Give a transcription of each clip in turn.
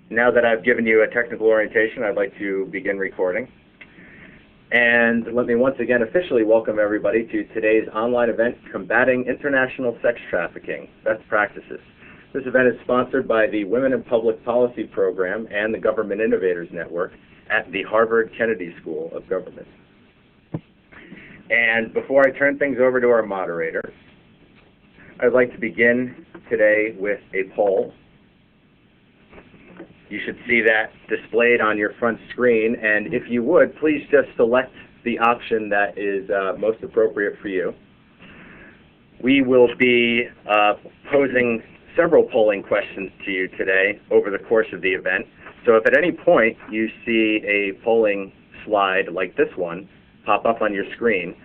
Now that I've given you a technical orientation, I'd like to begin recording. And let me once again officially welcome everybody to today's online event, Combating International Sex Trafficking, Best Practices. This event is sponsored by the Women in Public Policy Program and the Government Innovators Network at the Harvard Kennedy School of Government. And before I turn things over to our moderator, I'd like to begin today with a poll. You should see that displayed on your front screen, and if you would, please just select the option that is most appropriate for you. We will be posing several polling questions to you today over the course of the event. So if at any point you see a polling slide like this one pop up on your screen,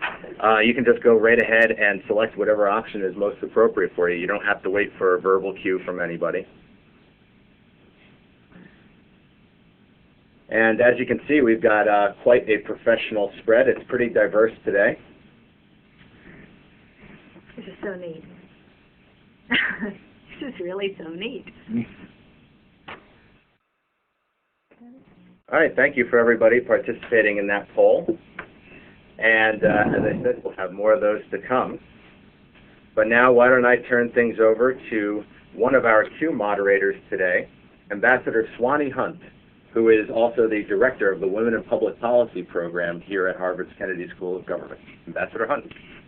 you can just go right ahead and select whatever option is most appropriate for you. You don't have to wait for a verbal cue from anybody. And as you can see, we've got quite a professional spread. It's pretty diverse today. This is so neat. This is really so neat. All right, thank you for everybody participating in that poll. And as I said, we'll have more of those to come. But now, why don't I turn things over to one of our two moderators today, Ambassador Swanee Hunt, who is also the director of the Women in Public Policy Program here at Harvard's Kennedy School of Government. Ambassador Hunt.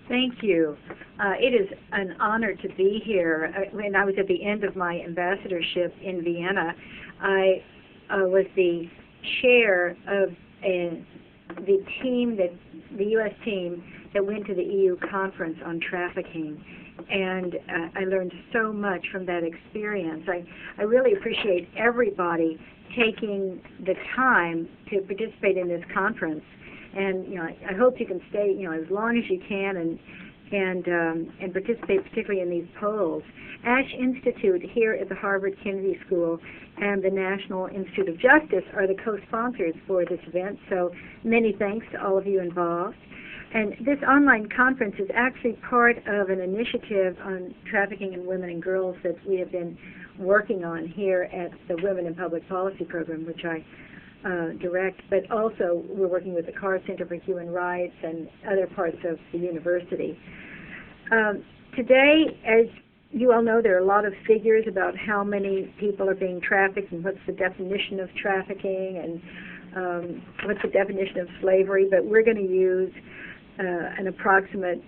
Thank you. It is an honor to be here. When I was at the end of my ambassadorship in Vienna, I was the chair of the team, the U.S. team that went to the EU conference on trafficking. And I learned so much from that experience. I really appreciate everybody taking the time to participate in this conference. And I hope you can stay as long as you can and participate particularly in these polls. Ash Institute here at the Harvard Kennedy School and the National Institute of Justice are the co-sponsors for this event, so many thanks to all of you involved. And this online conference is actually part of an initiative on trafficking in women and girls that we have been working on here at the Women in Public Policy Program, which I direct, but also we're working with the Carr Center for Human Rights and other parts of the university. Today, as you all know, there are a lot of figures about how many people are being trafficked and what's the definition of trafficking and what's the definition of slavery, but we're going to use an approximate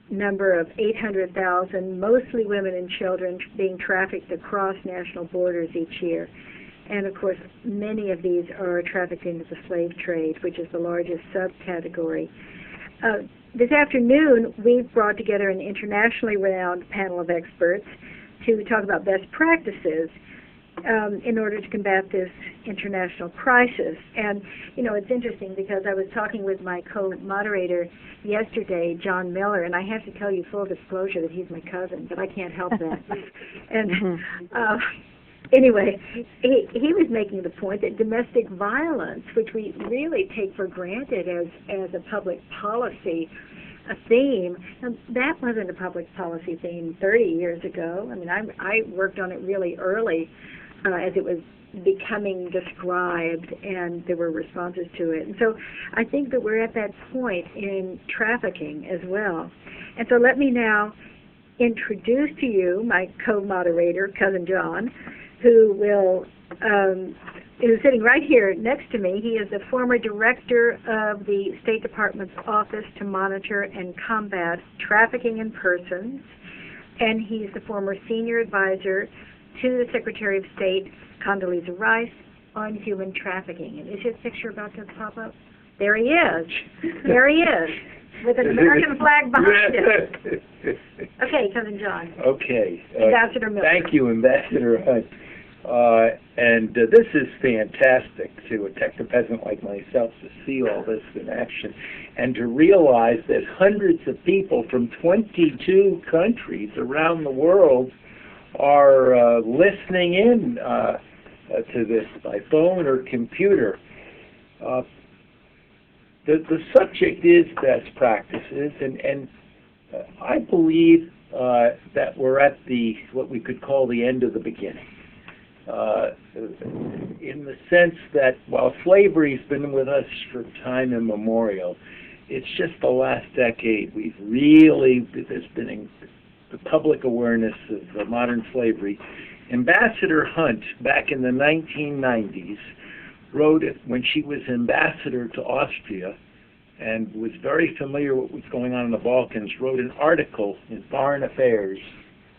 number of 800,000, mostly women and children, being trafficked across national borders each year. And of course, many of these are trafficked into the slave trade, which is the largest subcategory. This afternoon, we've brought together an internationally renowned panel of experts to talk about best practices in order to combat this international crisis. And, it's interesting because I was talking with my co-moderator yesterday, John Miller, and I have to tell you full disclosure that he's my cousin, but I can't help that. And anyway, he was making the point that domestic violence, which we really take for granted as a public policy theme, that wasn't a public policy theme 30 years ago. I mean, I worked on it really early as it was becoming described, and there were responses to it. And so I think that we're at that point in trafficking as well. And so let me now introduce to you my co-moderator, Cousin John, who's sitting right here next to me. He is the former director of the State Department's Office to Monitor and Combat Trafficking in Persons, and he's the former senior advisor to the Secretary of State, Condoleezza Rice, on human trafficking. And is his picture about to pop up? There he is. There he is, with an American flag behind him. Okay, Cousin John. Okay. Ambassador Miller. Thank you, Ambassador Hunt. This is fantastic to a techno-peasant like myself to see all this in action and to realize that hundreds of people from 22 countries around the world are listening in to this by phone or computer. The subject is best practices, and I believe that we're at what we could call the end of the beginning. in the sense that while slavery's been with us for time immemorial, it's just the last decade there's been the public awareness of modern slavery. Ambassador Hunt, back in the 1990s, wrote it when she was ambassador to Austria and was very familiar with what was going on in the Balkans, wrote an article in Foreign Affairs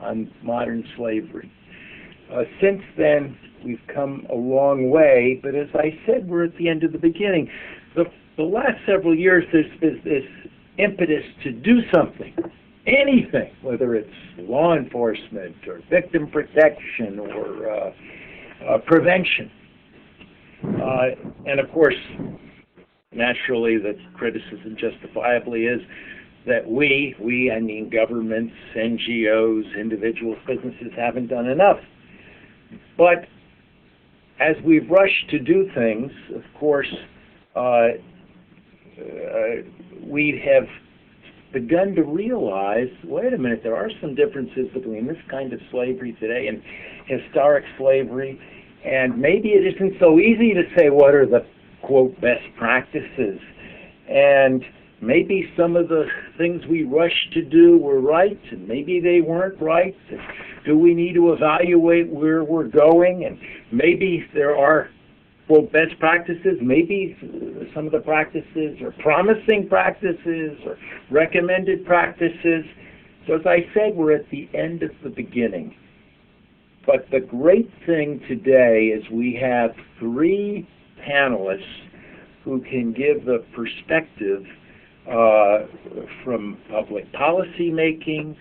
on modern slavery. Since then, we've come a long way, but as I said, we're at the end of the beginning. The last several years, there's this impetus to do something, anything, whether it's law enforcement or victim protection or prevention. And of course, naturally, the criticism justifiably is that I mean governments, NGOs, individuals, businesses haven't done enough. But as we've rushed to do things, of course, we have begun to realize, wait a minute, there are some differences between this kind of slavery today and historic slavery, and maybe it isn't so easy to say what are the, quote, best practices, and maybe some of the things we rushed to do were right, and maybe they weren't right. Do we need to evaluate where we're going? And maybe there are, quote, best practices. Maybe some of the practices are promising practices or recommended practices. So as I said, we're at the end of the beginning. But the great thing today is we have 3 panelists who can give the perspective from public policy making,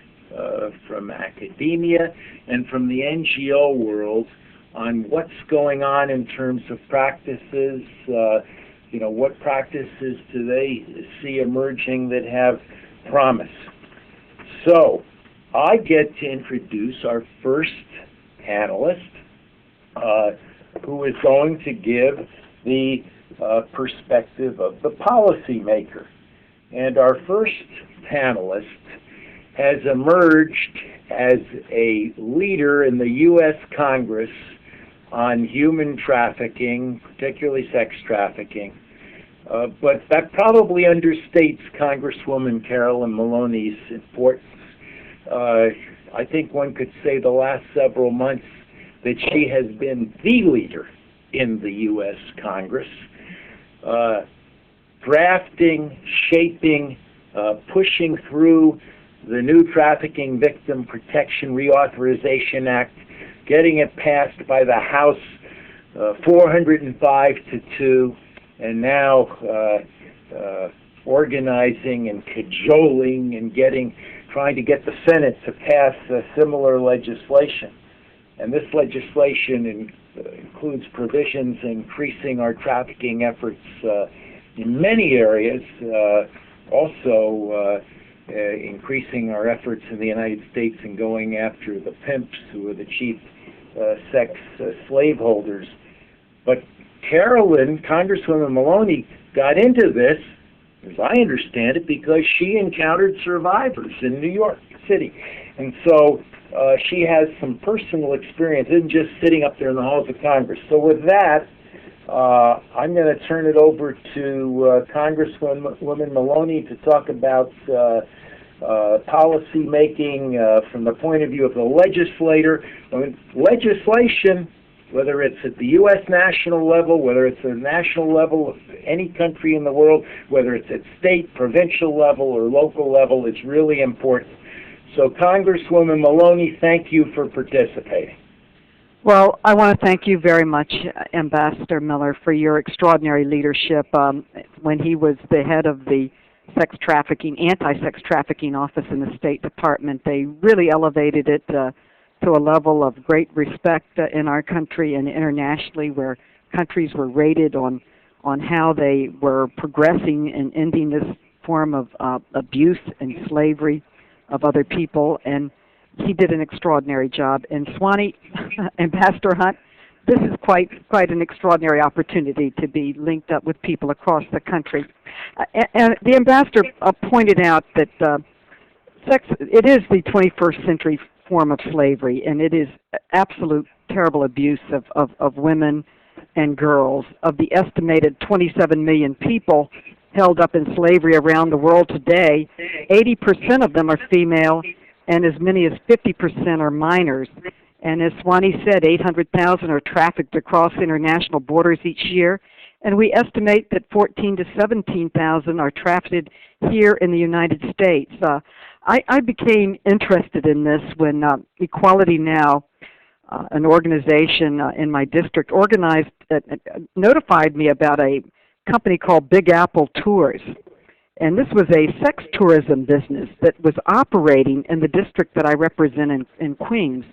from academia, and from the NGO world on what's going on in terms of practices. What practices do they see emerging that have promise? So I get to introduce our first panelist, who is going to give the perspective of the policymaker. And our first panelist has emerged as a leader in the U.S. Congress on human trafficking, particularly sex trafficking. But that probably understates Congresswoman Carolyn Maloney's importance. I think one could say the last several months that she has been the leader in the U.S. Congress, drafting, shaping, pushing through the new Trafficking Victim Protection Reauthorization Act, getting it passed by the House 405-2, and now organizing and cajoling and trying to get the Senate to pass similar legislation. And this legislation includes provisions increasing our trafficking efforts in many areas, also increasing our efforts in the United States in going after the pimps who are the chief sex slaveholders. But Congresswoman Maloney, got into this, as I understand it, because she encountered survivors in New York City. And so she has some personal experience, isn't just sitting up there in the halls of Congress. So with that, I'm going to turn it over to Congresswoman Maloney to talk about policy making from the point of view of the legislator. I mean, legislation, whether it's at the U.S. national level, whether it's at the national level of any country in the world, whether it's at state, provincial level, or local level, is really important. So, Congresswoman Maloney, thank you for participating. Well, I want to thank you very much, Ambassador Miller, for your extraordinary leadership. When he was the head of the anti-sex trafficking office in the State Department, they really elevated it to a level of great respect in our country and internationally, where countries were rated on how they were progressing in ending this form of abuse and slavery of other people. And he did an extraordinary job. And Swanee, Ambassador Hunt, this is quite an extraordinary opportunity to be linked up with people across the country. And the ambassador pointed out that sex, it is the 21st century form of slavery, and it is absolute terrible abuse of women and girls. Of the estimated 27 million people held up in slavery around the world today, 80% of them are female, and as many as 50% are minors. And as Swanee said, 800,000 are trafficked across international borders each year, and we estimate that 14 to 17,000 are trafficked here in the United States. I became interested in this when Equality Now, an organization in my district, notified me about a company called Big Apple Tours. And this was a sex tourism business that was operating in the district that I represent in Queens.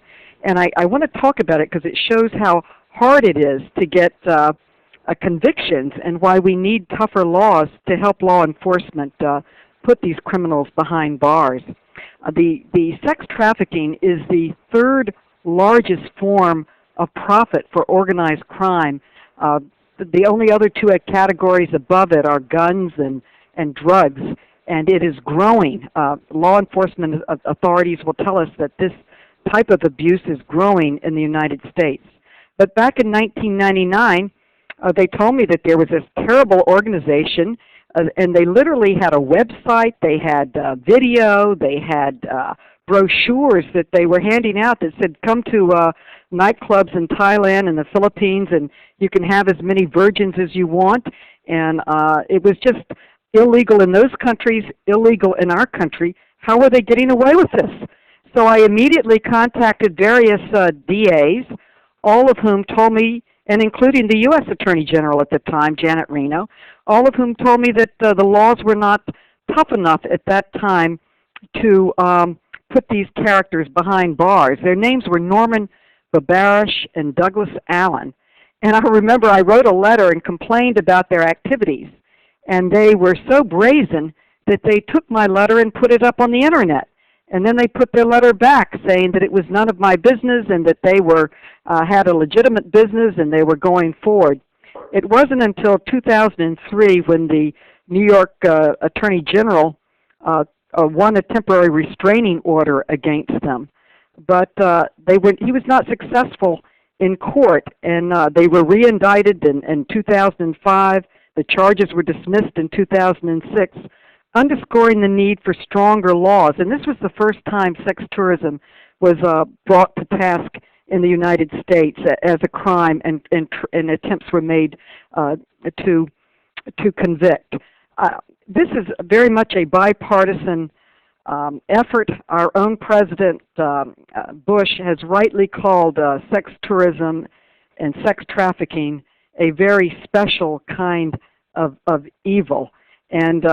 And I want to talk about it because it shows how hard it is to get convictions and why we need tougher laws to help law enforcement put these criminals behind bars. The sex trafficking is the third largest form of profit for organized crime. The only other two categories above it are guns and drugs, and it is growing. Law enforcement authorities will tell us that this type of abuse is growing in the United States. But back in 1999, they told me that there was this terrible organization, and they literally had a website, they had video, they had brochures that they were handing out that said, come to nightclubs in Thailand and the Philippines, and you can have as many virgins as you want. And it was just illegal in those countries, illegal in our country. How are they getting away with this? So I immediately contacted various DAs, all of whom told me, and including the U.S. Attorney General at the time, Janet Reno, all of whom told me that the laws were not tough enough at that time to put these characters behind bars. Their names were Norman Babarish and Douglas Allen. And I remember I wrote a letter and complained about their activities. And they were so brazen that they took my letter and put it up on the Internet. And then they put their letter back saying that it was none of my business and that they were had a legitimate business and they were going forward. It wasn't until 2003 when the New York Attorney General won a temporary restraining order against them. But he was not successful in court, and they were re-indicted in 2005. The charges were dismissed in 2006. Underscoring the need for stronger laws. And this was the first time sex tourism was brought to task in the United States as a crime, and attempts were made to convict. This is very much a bipartisan effort. Our own President Bush has rightly called sex tourism and sex trafficking a very special kind of evil. And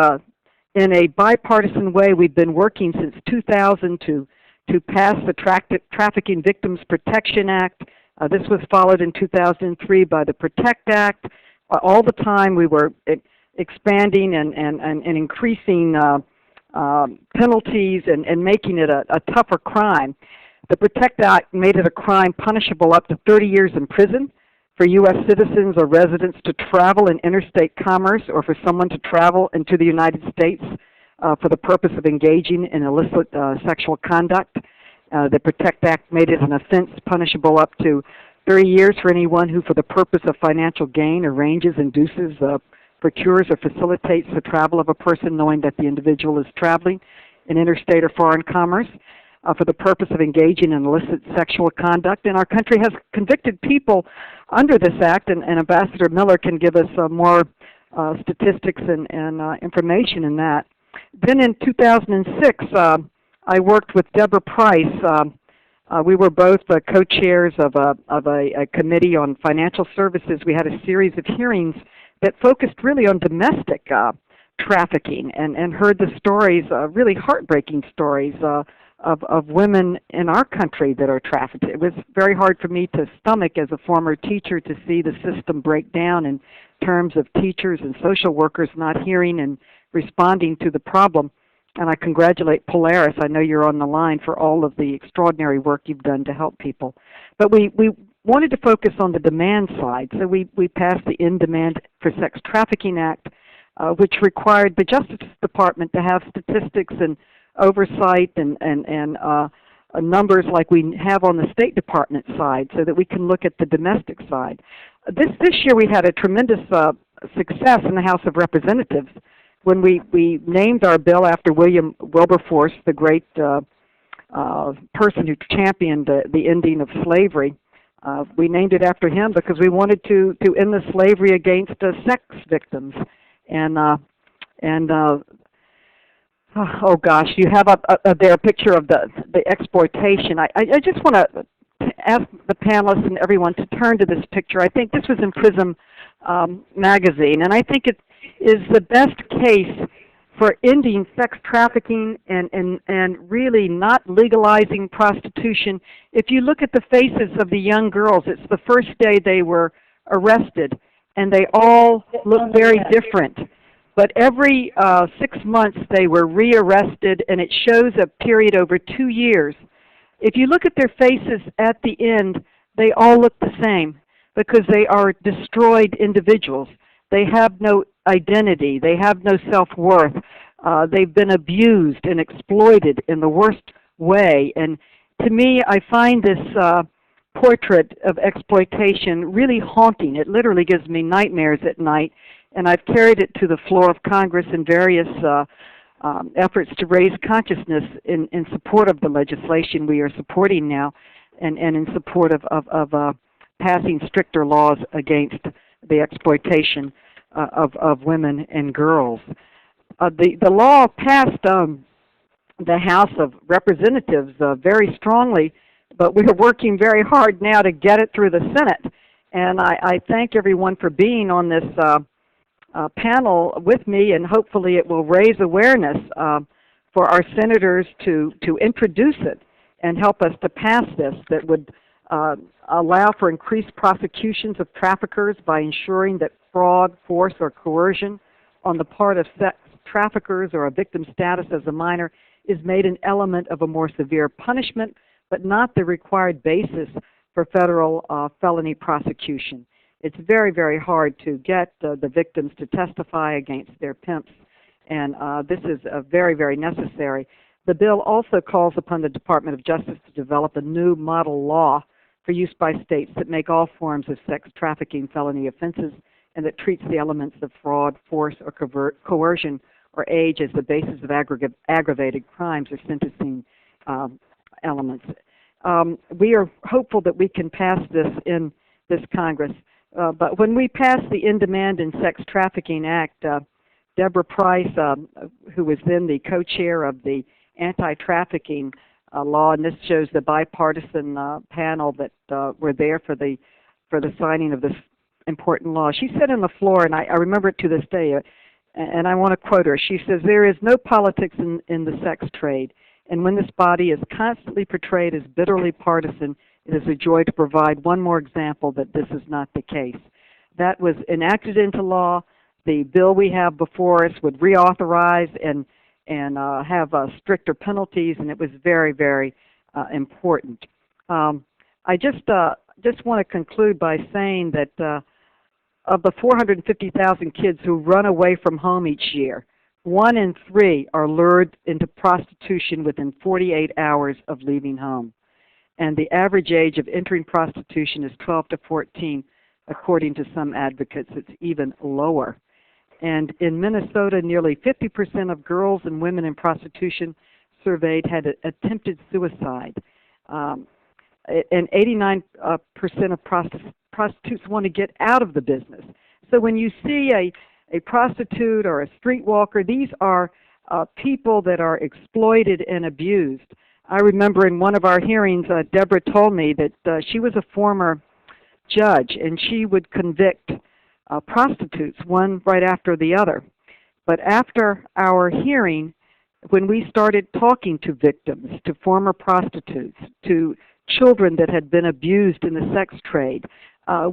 in a bipartisan way, we've been working since 2000 to pass the Trafficking Victims Protection Act. This was followed in 2003 by the PROTECT Act. All the time we were expanding and increasing penalties and making it a tougher crime. The PROTECT Act made it a crime punishable up to 30 years in prison for U.S. citizens or residents to travel in interstate commerce, or for someone to travel into the United States for the purpose of engaging in illicit sexual conduct. The PROTECT Act made it an offense punishable up to 30 years for anyone who, for the purpose of financial gain, arranges, induces, procures, or facilitates the travel of a person knowing that the individual is traveling in interstate or foreign commerce for the purpose of engaging in illicit sexual conduct. And our country has convicted people under this act, and Ambassador Miller can give us more statistics and information in that. Then in 2006, I worked with Deborah Price. We were both co-chairs of a committee on financial services. We had a series of hearings that focused really on domestic trafficking, and heard the stories, really heartbreaking stories, of women in our country that are trafficked. It was very hard for me to stomach as a former teacher to see the system break down in terms of teachers and social workers not hearing and responding to the problem. And I congratulate Polaris, I know you're on the line, for all of the extraordinary work you've done to help people. But we wanted to focus on the demand side, so we passed the In Demand for Sex Trafficking Act, which required the Justice Department to have statistics and oversight and numbers like we have on the State Department side, so that we can look at the domestic side. This year we had a tremendous success in the House of Representatives when we named our bill after William Wilberforce, the great person who championed the ending of slavery. We named it after him because we wanted to end the slavery against sex victims. Oh gosh, you have there a picture of the exploitation. I just want to ask the panelists and everyone to turn to this picture. I think this was in Prism magazine, and I think it is the best case for ending sex trafficking and really not legalizing prostitution. If you look at the faces of the young girls, it's the first day they were arrested, and they all look very different. But every 6 months they were rearrested, and it shows a period over 2 years. If you look at their faces at the end, they all look the same because they are destroyed individuals. They have no identity. They have no self-worth. They've been abused and exploited in the worst way. And to me, I find this portrait of exploitation really haunting. It literally gives me nightmares at night. And I've carried it to the floor of Congress in various efforts to raise consciousness in support of the legislation we are supporting now, and in support of passing stricter laws against the exploitation of women and girls. The law passed the House of Representatives very strongly, but we are working very hard now to get it through the Senate. And I thank everyone for being on this panel with me, and hopefully it will raise awareness for our senators to introduce it and help us to pass this that would allow for increased prosecutions of traffickers by ensuring that fraud, force, or coercion on the part of sex traffickers or a victim status as a minor is made an element of a more severe punishment, but not the required basis for federal felony prosecution. It's very, very hard to get the victims to testify against their pimps, and this is very, very necessary. The bill also calls upon the Department of Justice to develop a new model law for use by states that make all forms of sex trafficking felony offenses and that treats the elements of fraud, force, or coercion or age as the basis of aggravated crimes or sentencing elements. We are hopeful that we can pass this in this Congress. But when we passed the In Demand in Sex Trafficking Act, Deborah Price, who was then the co-chair of the anti-trafficking law, and this shows the bipartisan panel that were there for the signing of this important law. She said on the floor, and I remember it to this day, and I want to quote her. She says, "There is no politics in the sex trade, and when this body is constantly portrayed as bitterly partisan, it is a joy to provide one more example that this is not the case." That was enacted into law. The bill we have before us would reauthorize and have stricter penalties, and it was very, very important. I just want to conclude by saying that of the 450,000 kids who run away from home each year, 1 in 3 are lured into prostitution within 48 hours of leaving home. And the average age of entering prostitution is 12 to 14. According to some advocates, it's even lower. And in Minnesota, nearly 50% of girls and women in prostitution surveyed had attempted suicide. And 89% of prostitutes want to get out of the business. So when you see a prostitute or a streetwalker, these are people that are exploited and abused. I remember in one of our hearings, Deborah told me that she was a former judge, and she would convict prostitutes, one right after the other. But after our hearing, when we started talking to victims, to former prostitutes, to children that had been abused in the sex trade,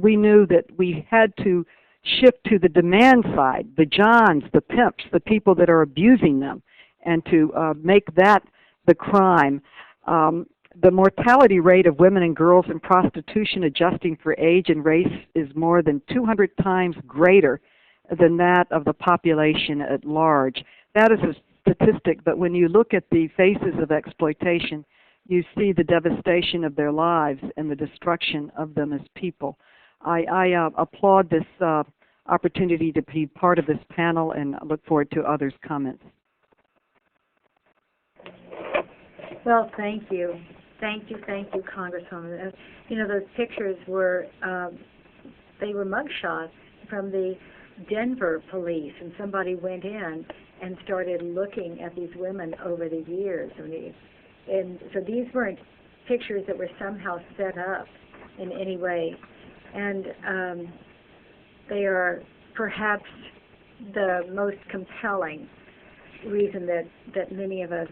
we knew that we had to shift to the demand side, the Johns, the pimps, the people that are abusing them, and to make that the crime. The mortality rate of women and girls in prostitution, adjusting for age and race, is more than 200 times greater than that of the population at large. That is a statistic, but when you look at the faces of exploitation, you see the devastation of their lives and the destruction of them as people. I applaud this opportunity to be part of this panel and look forward to others' comments. Well, thank you. Thank you, Congresswoman. You know, those pictures were, they were mugshots from the Denver police, and somebody went in and started looking at these women over the years. And so these weren't pictures that were somehow set up in any way. And they are perhaps the most compelling reason that many of us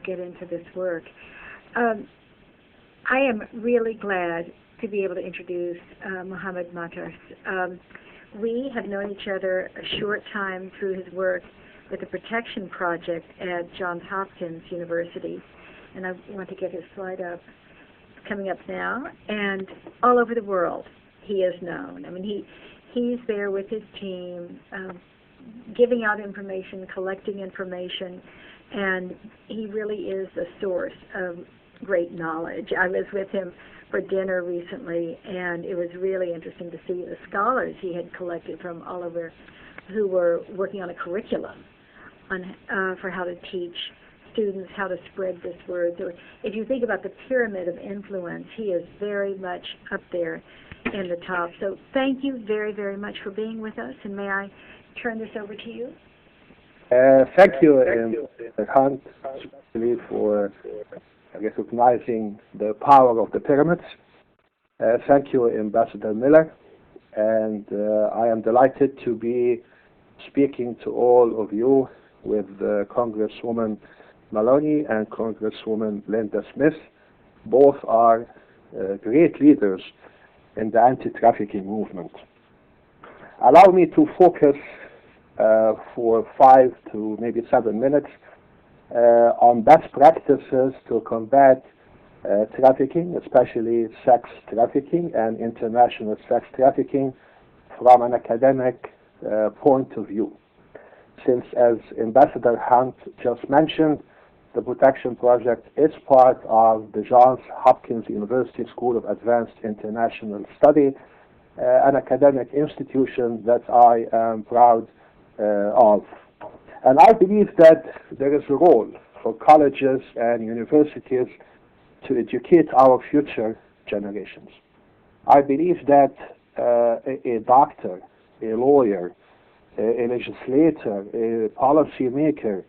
get into this work. I am really glad to be able to introduce Mohamed Mattar. We have known each other a short time through his work with the Protection Project at Johns Hopkins University. And I want to get his slide up. It's coming up now. And all over the world, he is known. I mean, he's there with his team, giving out information, collecting information, and he really is a source of great knowledge. I was with him for dinner recently, and it was really interesting to see the scholars he had collected from all over who were working on a curriculum on for how to teach students how to spread this word. So if you think about the pyramid of influence, he is very much up there in the top. So thank you very, very much for being with us, and may I turn this over to you? Thank you, Hunt, especially for recognizing the power of the pyramids. Thank you, Ambassador Miller, and I am delighted to be speaking to all of you with Congresswoman Maloney and Congresswoman Linda Smith. Both are great leaders in the anti-trafficking movement. Allow me to focus for 5 to maybe 7 minutes on best practices to combat trafficking, especially sex trafficking and international sex trafficking, from an academic point of view. Since, as Ambassador Hunt just mentioned, the Protection Project is part of the Johns Hopkins University School of Advanced International Study, an academic institution that I am proud of. And I believe that there is a role for colleges and universities to educate our future generations. I believe that a doctor, a lawyer, a legislator, a policymaker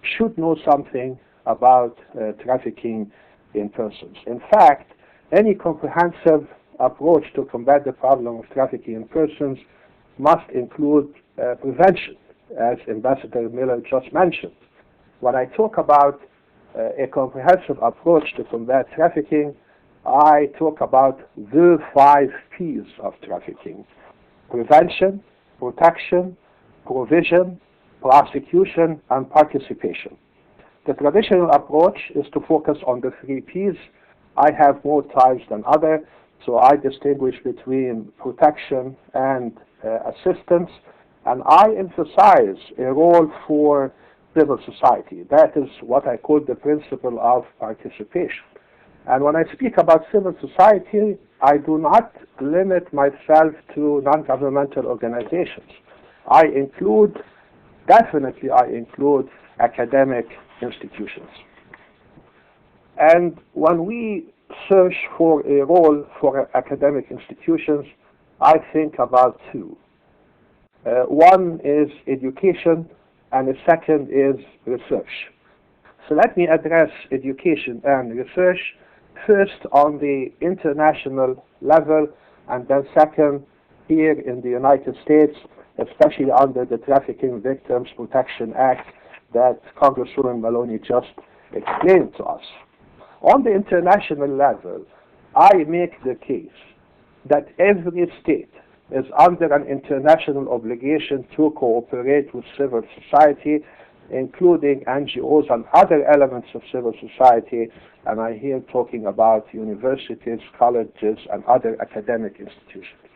should know something about trafficking in persons. In fact, any comprehensive approach to combat the problem of trafficking in persons must include prevention, as Ambassador Miller just mentioned. When I talk about a comprehensive approach to combat trafficking, I talk about the 5 P's of trafficking: prevention, protection, provision, prosecution, and participation. The traditional approach is to focus on the 3 P's. I have more ties than others, so I distinguish between protection and assistance, and I emphasize a role for civil society. That is what I call the principle of participation. And when I speak about civil society, I do not limit myself to non-governmental organizations. Definitely I include academic institutions. And when we search for a role for academic institutions, I think about 2. One is education, and the second is research. So let me address education and research first on the international level, and then second here in the United States, especially under the Trafficking Victims Protection Act that Congresswoman Maloney just explained to us. On the international level, I make the case that every state is under an international obligation to cooperate with civil society, including NGOs and other elements of civil society, and I here talking about universities, colleges, and other academic institutions.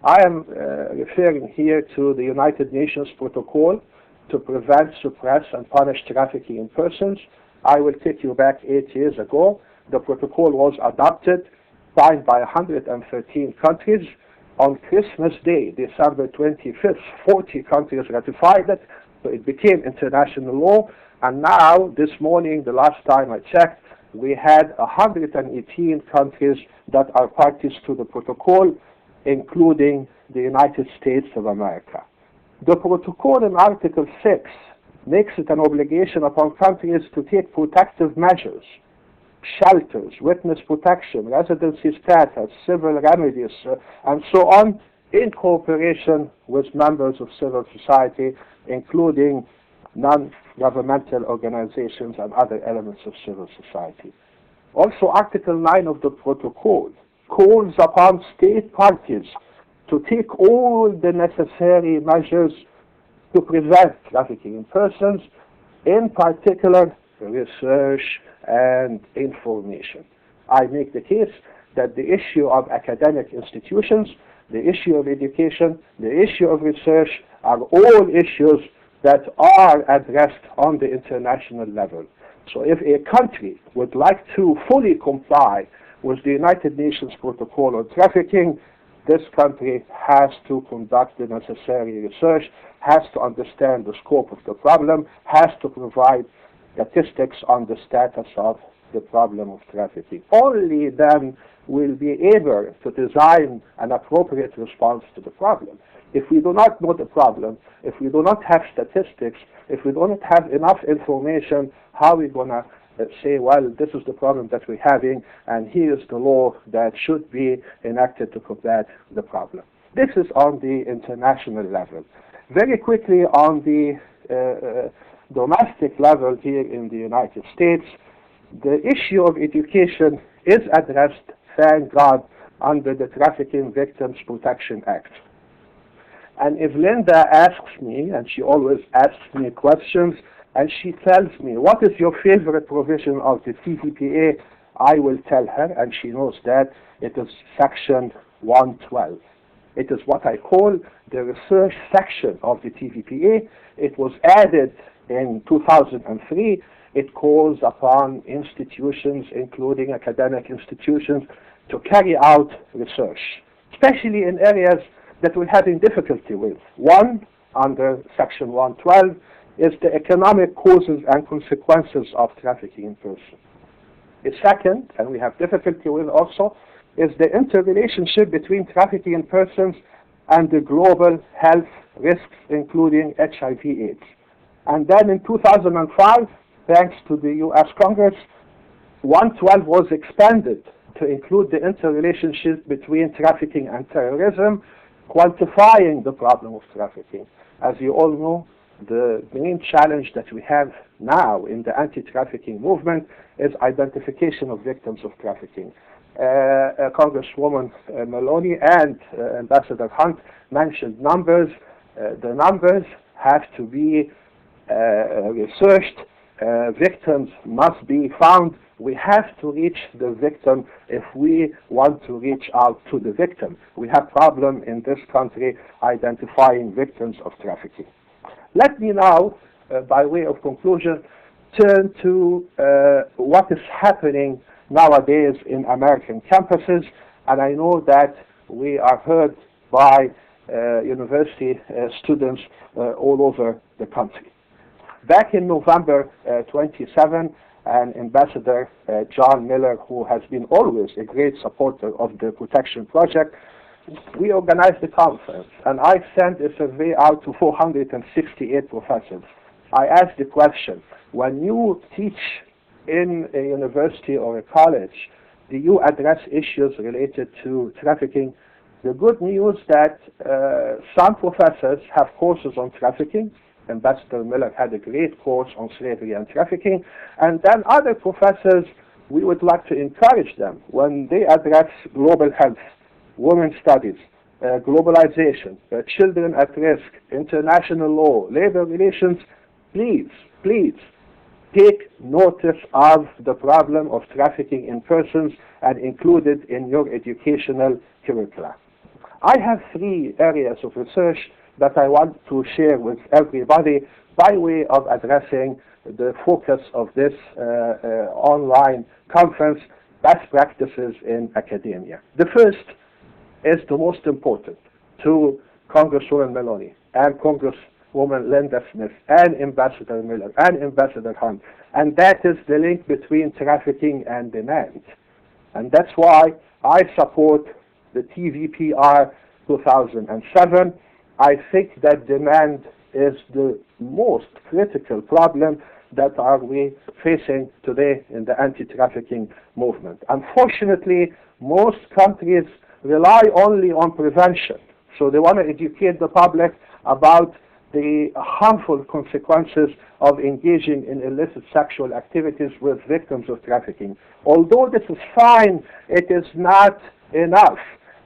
I am referring here to the United Nations Protocol to prevent, suppress, and punish trafficking in persons. I will take you back 8 years ago the protocol was adopted, signed by 113 countries. On Christmas Day, December 25th, 40 countries ratified it, so it became international law. And now, this morning, the last time I checked, we had 118 countries that are parties to the protocol, including the United States of America. The protocol in Article 6 makes it an obligation upon countries to take protective measures, shelters, witness protection, residency status, civil remedies, and so on, in cooperation with members of civil society, including non-governmental organizations and other elements of civil society. Also, Article 9 of the protocol calls upon state parties to take all the necessary measures to prevent trafficking in persons, in particular research and information. I make the case that the issue of academic institutions, the issue of education, the issue of research are all issues that are addressed on the international level. So if a country would like to fully comply with the United Nations Protocol on Trafficking, this country has to conduct the necessary research, has to understand the scope of the problem, has to provide statistics on the status of the problem of trafficking. Only then will be able to design an appropriate response to the problem. If we do not know the problem, if we do not have statistics, if we do not have enough information, how are we going to say, well, this is the problem that we're having, and here is the law that should be enacted to combat the problem. This is on the international level. Very quickly on the domestic level here in the United States, the issue of education is addressed, thank God, under the Trafficking Victims Protection Act. And if Linda asks me, and she always asks me questions, and she tells me, what is your favorite provision of the TVPA, I will tell her, and she knows that, it is Section 112. It is what I call the research section of the TVPA. It was added in 2003. It calls upon institutions, including academic institutions, to carry out research, especially in areas that we're having difficulty with. One, under Section 112, is the economic causes and consequences of trafficking in persons. The second, and we have difficulty with also, is the interrelationship between trafficking in persons and the global health risks, including HIV/AIDS. And then in 2005, thanks to the U.S. Congress, 112 was expanded to include the interrelationship between trafficking and terrorism, quantifying the problem of trafficking. As you all know, the main challenge that we have now in the anti-trafficking movement is identification of victims of trafficking. Congresswoman Maloney and Ambassador Hunt mentioned numbers. The numbers have to be researched. Victims must be found. We have to reach the victim if we want to reach out to the victim. We have problem in this country identifying victims of trafficking. Let me now, by way of conclusion, turn to what is happening nowadays in American campuses, and I know that we are heard by university students all over the country. Back in November 27, and Ambassador John Miller, who has been always a great supporter of the Protection Project, we organized a conference, and I sent a survey out to 468 professors. I asked the question, when you teach in a university or a college, do you address issues related to trafficking? The good news that some professors have courses on trafficking. Ambassador Miller had a great course on slavery and trafficking. And then other professors, we would like to encourage them when they address global health, women's studies, globalization, children at risk, international law, labor relations, please take notice of the problem of trafficking in persons and include it in your educational curricula. I have 3 areas of research that I want to share with everybody by way of addressing the focus of this online conference, best practices in academia. The first is the most important to Congresswoman Maloney and Congresswoman Linda Smith and Ambassador Miller and Ambassador Hunt, and that is the link between trafficking and demand. And that's why I support the TVPR 2007. I think that demand is the most critical problem that are we facing today in the anti-trafficking movement. Unfortunately, most countries rely only on prevention. So they want to educate the public about the harmful consequences of engaging in illicit sexual activities with victims of trafficking. Although this is fine, it is not enough.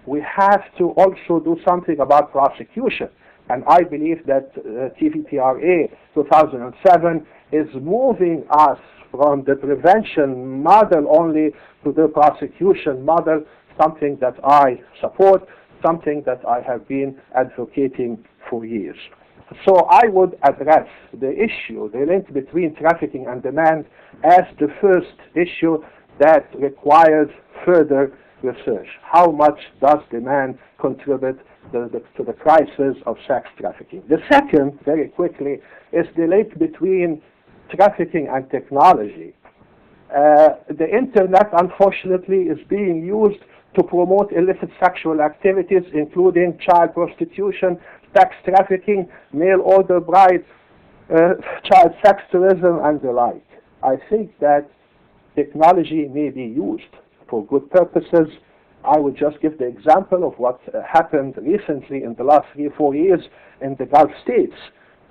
We have to also do something about prosecution. And I believe that TVPRA 2007 is moving us from the prevention model only to the prosecution model, something that I support, something that I have been advocating for years. So I would address the issue, the link between trafficking and demand, as the first issue that requires further research. How much does demand contribute to the crisis of sex trafficking? The second, very quickly, is the link between trafficking and technology. The internet, unfortunately, is being used to promote illicit sexual activities, including child prostitution, sex trafficking, mail order brides, child sex tourism, and the like. I think that technology may be used for good purposes. I would just give the example of what happened recently in the last 3 or 4 years in the Gulf states,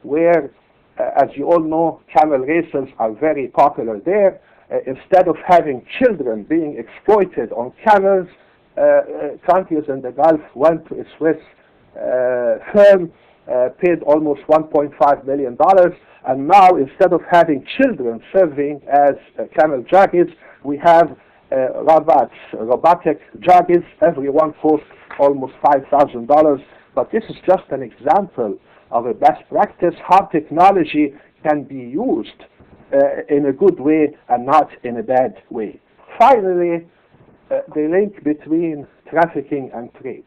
where, as you all know, camel races are very popular there. Instead of having children being exploited on camels, countries in the Gulf went to a Swiss firm, paid almost $1.5 million, and now instead of having children serving as camel jockeys, we have robotic jockeys. Everyone costs almost $5,000. But this is just an example of a best practice, how technology can be used in a good way and not in a bad way. Finally, the link between trafficking and trade.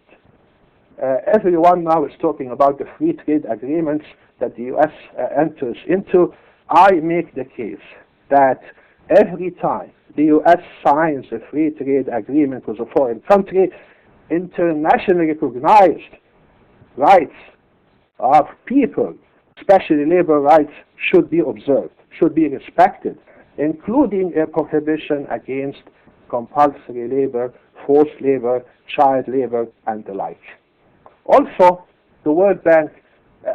Everyone now is talking about the free trade agreements that the U.S. enters into. I make the case that every time the U.S. signs a free trade agreement with a foreign country, internationally recognized rights of people, especially labor rights, should be observed, should be respected, including a prohibition against compulsory labor, forced labor, child labor, and the like. Also, the World Bank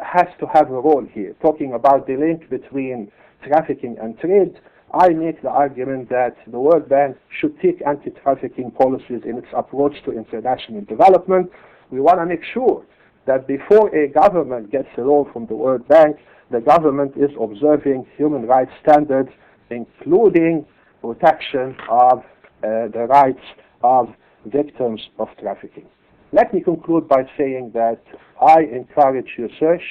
has to have a role here, talking about the link between trafficking and trade. I make the argument that the World Bank should take anti-trafficking policies in its approach to international development. We want to make sure that before a government gets a loan from the World Bank, the government is observing human rights standards, including protection of the rights of victims of trafficking. Let me conclude by saying that I encourage research,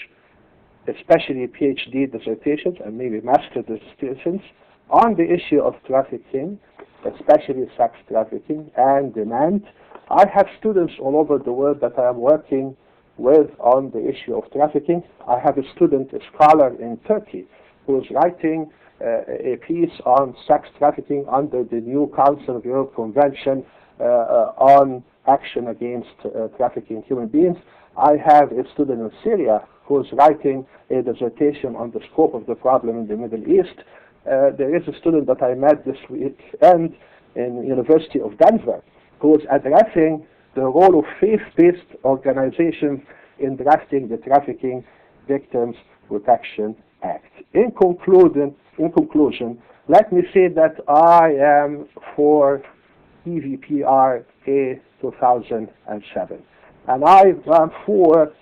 especially PhD dissertations and maybe master dissertations, on the issue of trafficking, especially sex trafficking and demand. I have students all over the world that I am working with on the issue of trafficking. I have a student, a scholar in Turkey, who is writing a piece on sex trafficking under the new Council of Europe Convention on action against trafficking human beings. I have a student in Syria who is writing a dissertation on the scope of the problem in the Middle East. There is a student that I met this weekend in University of Denver who is addressing the role of faith-based organizations in drafting the Trafficking Victims Protection Act. In conclusion, let me say that I am for TVPRA 2007. And I am for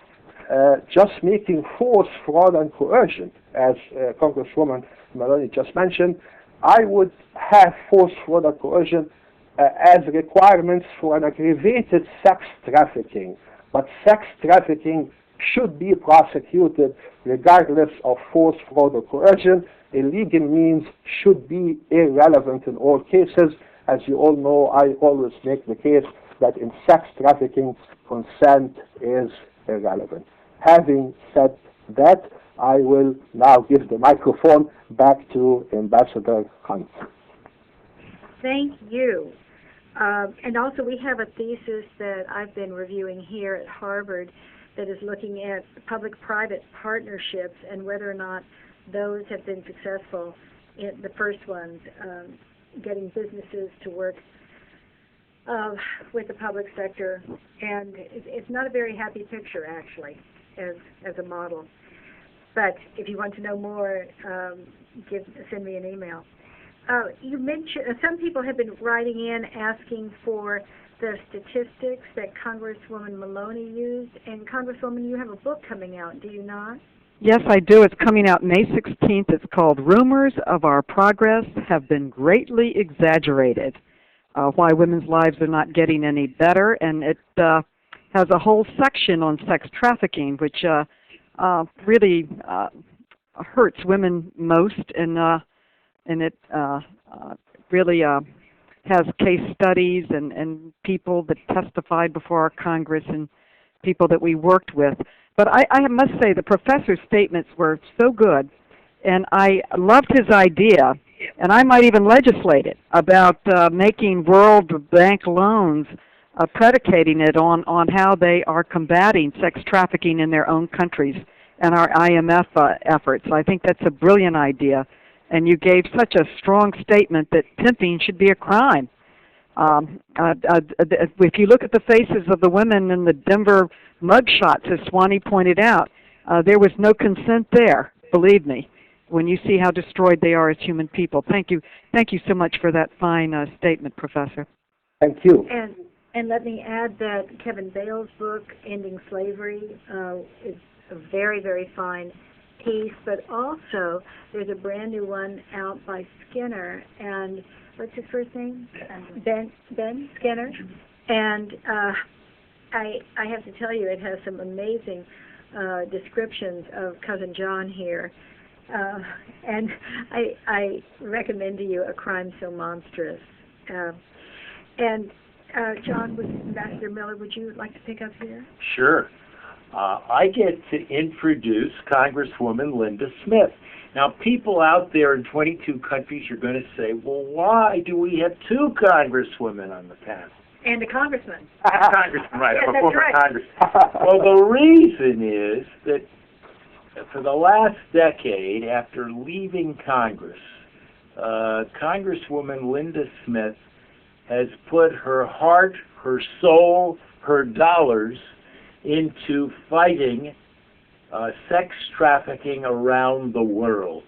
just making force, fraud, and coercion, as Congresswoman Maloney just mentioned. I would have force, fraud, and coercion as requirements for an aggravated sex trafficking. But sex trafficking should be prosecuted regardless of force, fraud, or coercion. A legal means should be irrelevant in all cases, as you all know, I always make the case that in sex trafficking, consent is irrelevant. Having said that, I will now give the microphone back to Ambassador Hunt. Thank you. And also we have a thesis that I've been reviewing here at Harvard that is looking at public-private partnerships and whether or not those have been successful, in the first ones, getting businesses to work with the public sector. And it's not a very happy picture, actually, as a model. But if you want to know more, send me an email. You mentioned some people have been writing in asking for the statistics that Congresswoman Maloney used. And Congresswoman, you have a book coming out, do you not? Yes, I do. It's coming out May 16th. It's called Rumors of Our Progress Have Been Greatly Exaggerated, Why Women's Lives Are Not Getting Any Better. And it has a whole section on sex trafficking, which really hurts women most, and it really has case studies and people that testified before our Congress and people that we worked with. But I must say the professor's statements were so good, and I loved his idea, and I might even legislate it, about making World Bank loans, predicating it on how they are combating sex trafficking in their own countries and our IMF efforts. I think that's a brilliant idea. And you gave such a strong statement that pimping should be a crime. If you look at the faces of the women in the Denver mugshots, as Swanee pointed out, there was no consent there, believe me, when you see how destroyed they are as human people. Thank you so much for that fine statement, Professor. Thank you. And let me add that Kevin Bale's book, Ending Slavery, is a very, very fine piece, but also there's a brand new one out by Skinner, and what's his first name? Ben Skinner. And I have to tell you, it has some amazing descriptions of Cousin John here, and I recommend to you A Crime So Monstrous. And John, Ambassador Miller, would you like to pick up here? Sure. I get to introduce Congresswoman Linda Smith. Now, people out there in 22 countries are going to say, well, why do we have two congresswomen on the panel? And a congressman. Congressman, right, Yeah, a former right. congressman. Well, the reason is that for the last decade, after leaving Congress, Congresswoman Linda Smith has put her heart, her soul, her dollars into fighting sex trafficking around the world.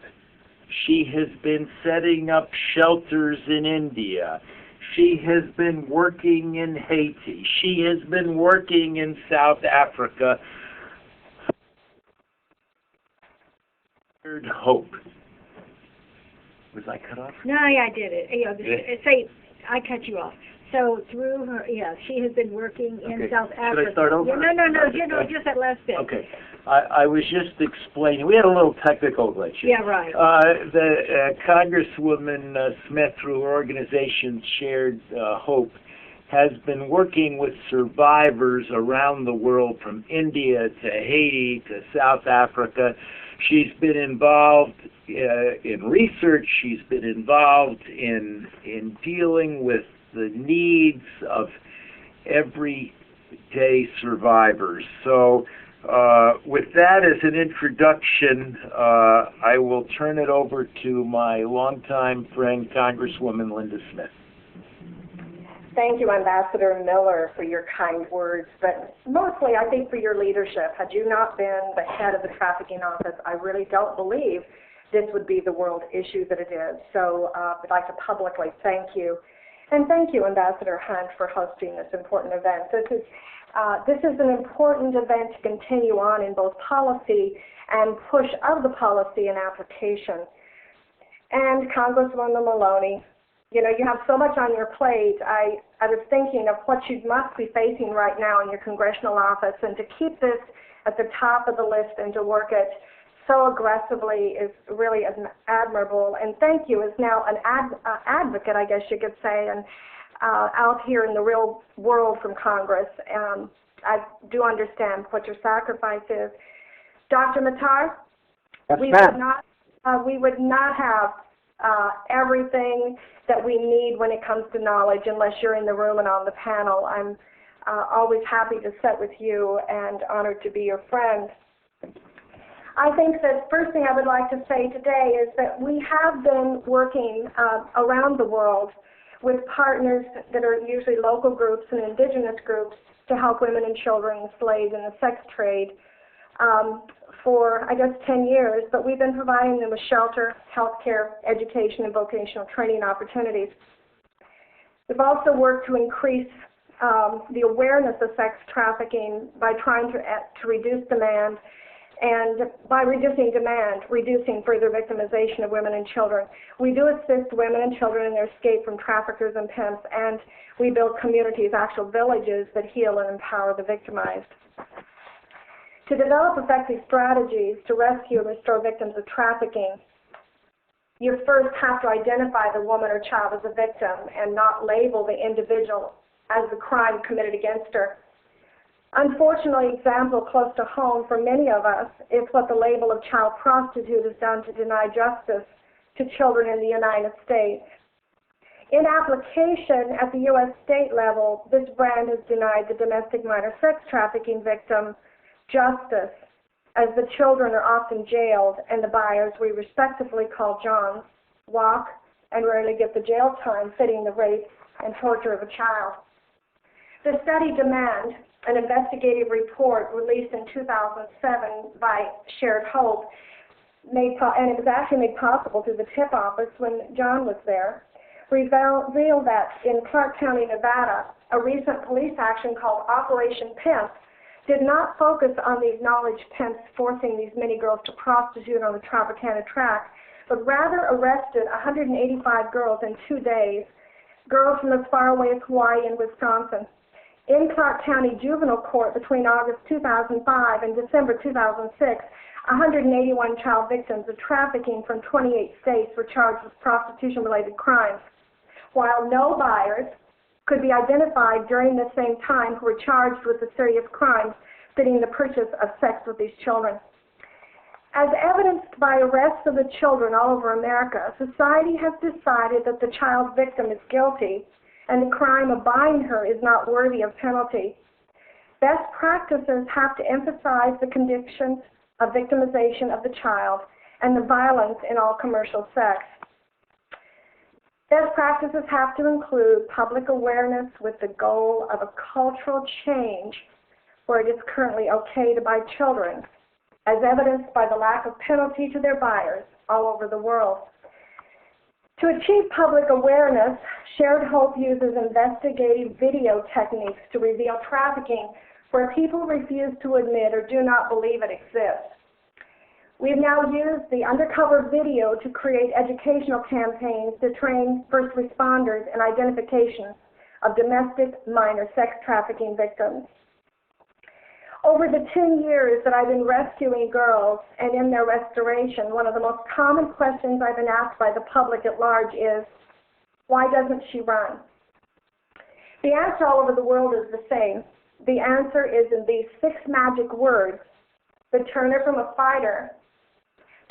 She has been setting up shelters in India. She has been working in Haiti. She has been working in South Africa. Hope. Was I cut off? No, yeah, I did it. You know, say, I cut you off. So through her, yeah, she has been working in South Africa. Should I start over? Yeah, no, just that last bit. Okay. I was just explaining. We had a little technical glitch. Yeah, right. The Congresswoman Smith, through her organization Shared Hope, has been working with survivors around the world, from India to Haiti to South Africa. She's been involved in research. She's been involved in dealing with the needs of everyday survivors. So with that as an introduction, I will turn it over to my longtime friend, Congresswoman Linda Smith. Thank you, Ambassador Miller, for your kind words, but mostly I think for your leadership. Had you not been the head of the Trafficking Office, I really don't believe this would be the world issue that it is. So I'd like to publicly thank you. And thank you, Ambassador Hunt, for hosting this important event. This is an important event to continue on in both policy and push of the policy and application. And Congresswoman Maloney, you know, you have so much on your plate. I was thinking of what you must be facing right now in your congressional office, and to keep this at the top of the list and to work it so aggressively is really admirable. And thank you is now an advocate, I guess you could say, and out here in the real world from Congress. I do understand what your sacrifice is. Dr. Mattar, Yes, we would not have everything that we need when it comes to knowledge unless you're in the room and on the panel. I'm always happy to sit with you and honored to be your friend. I think that first thing I would like to say today is that we have been working around the world with partners that are usually local groups and indigenous groups to help women and children enslaved in the sex trade for, I guess, 10 years, but we've been providing them with shelter, health care, education, and vocational training opportunities. We've also worked to increase the awareness of sex trafficking by trying to reduce demand, and by reducing demand, reducing further victimization of women and children. We do assist women and children in their escape from traffickers and pimps, and we build communities, actual villages, that heal and empower the victimized. To develop effective strategies to rescue and restore victims of trafficking, you first have to identify the woman or child as a victim and not label the individual as the crime committed against her. Unfortunately, example close to home for many of us is what the label of child prostitute has done to deny justice to children in the United States. In application at the U.S. state level, this brand has denied the domestic minor sex trafficking victim justice, as the children are often jailed and the buyers, we respectively call Johns, walk and rarely get the jail time fitting the rape and torture of a child. The study Demand, an investigative report released in 2007 by Shared Hope, and it was actually made possible through the TIP office when John was there, revealed that in Clark County, Nevada, a recent police action called Operation Pimp did not focus on the acknowledged pimps forcing these many girls to prostitute on the Tropicana track, but rather arrested 185 girls in 2 days, girls from as far away as Hawaii and Wisconsin. In Clark County Juvenile Court between August 2005 and December 2006, 181 child victims of trafficking from 28 states were charged with prostitution-related crimes, while no buyers could be identified during the same time who were charged with the serious crimes fitting the purchase of sex with these children. As evidenced by arrests of the children all over America, society has decided that the child victim is guilty and the crime of buying her is not worthy of penalty. Best practices have to emphasize the conditions of victimization of the child and the violence in all commercial sex. Best practices have to include public awareness with the goal of a cultural change where it is currently okay to buy children, as evidenced by the lack of penalty to their buyers all over the world. To achieve public awareness, Shared Hope uses investigative video techniques to reveal trafficking where people refuse to admit or do not believe it exists. We've now used the undercover video to create educational campaigns to train first responders in identification of domestic minor sex trafficking victims. Over the 10 years that I've been rescuing girls and in their restoration, one of the most common questions I've been asked by the public at large is, why doesn't she run? The answer all over the world is the same. The answer is in these 6 magic words that turn her from a fighter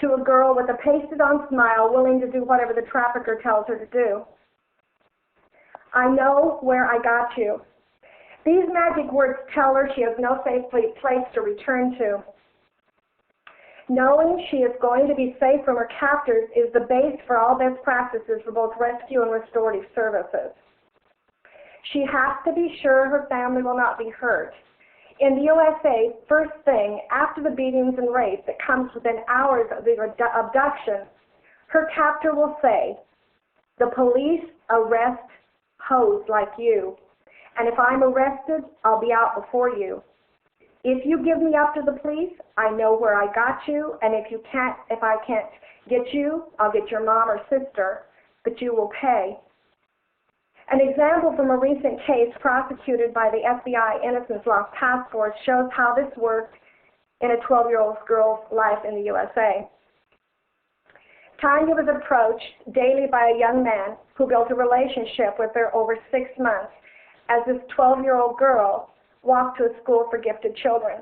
to a girl with a pasted-on smile willing to do whatever the trafficker tells her to do. I know where I got you. These magic words tell her she has no safe place to return to. Knowing she is going to be safe from her captors is the base for all best practices for both rescue and restorative services. She has to be sure her family will not be hurt. In the USA, first thing, after the beatings and rape that comes within hours of the abduction, her captor will say, the police arrest hoes like you, and if I'm arrested, I'll be out before you. If you give me up to the police, I know where I got you, and if I can't get you, I'll get your mom or sister, but you will pay. An example from a recent case prosecuted by the FBI Innocence Law Task Force shows how this worked in a 12-year-old girl's life in the USA. Tanya was approached daily by a young man who built a relationship with her over 6 months as this 12-year-old girl walked to a school for gifted children.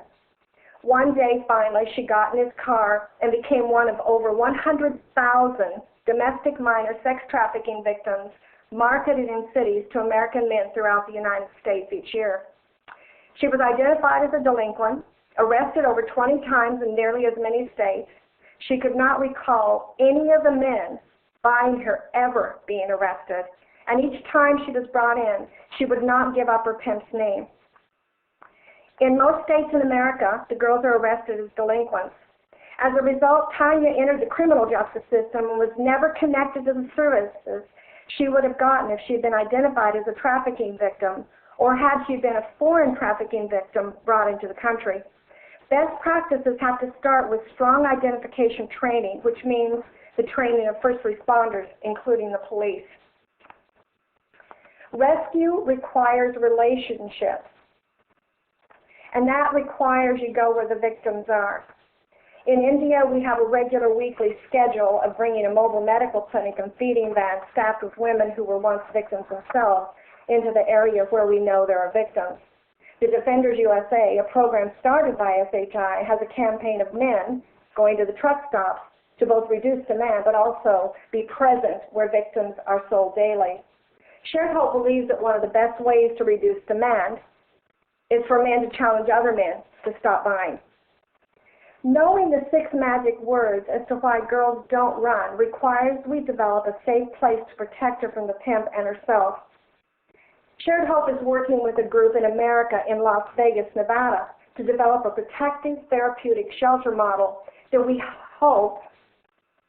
One day, finally, she got in his car and became one of over 100,000 domestic minor sex trafficking victims marketed in cities to American men throughout the United States each year. She was identified as a delinquent, arrested over 20 times in nearly as many states. She could not recall any of the men buying her ever being arrested, and each time she was brought in, she would not give up her pimp's name. In most states in America, the girls are arrested as delinquents. As a result, Tanya entered the criminal justice system and was never connected to the services she would have gotten if she had been identified as a trafficking victim, or had she been a foreign trafficking victim brought into the country. Best practices have to start with strong identification training, which means the training of first responders, including the police. Rescue requires relationships, and that requires you go where the victims are. In India, we have a regular weekly schedule of bringing a mobile medical clinic and feeding vans staffed with women who were once victims themselves into the area where we know there are victims. The Defenders USA, a program started by SHI, has a campaign of men going to the truck stops to both reduce demand but also be present where victims are sold daily. Shared Hope believes that one of the best ways to reduce demand is for men to challenge other men to stop buying. Knowing the 6 magic words as to why girls don't run requires we develop a safe place to protect her from the pimp and herself. Shared Hope is working with a group in America in Las Vegas, Nevada, to develop a protective therapeutic shelter model that we hope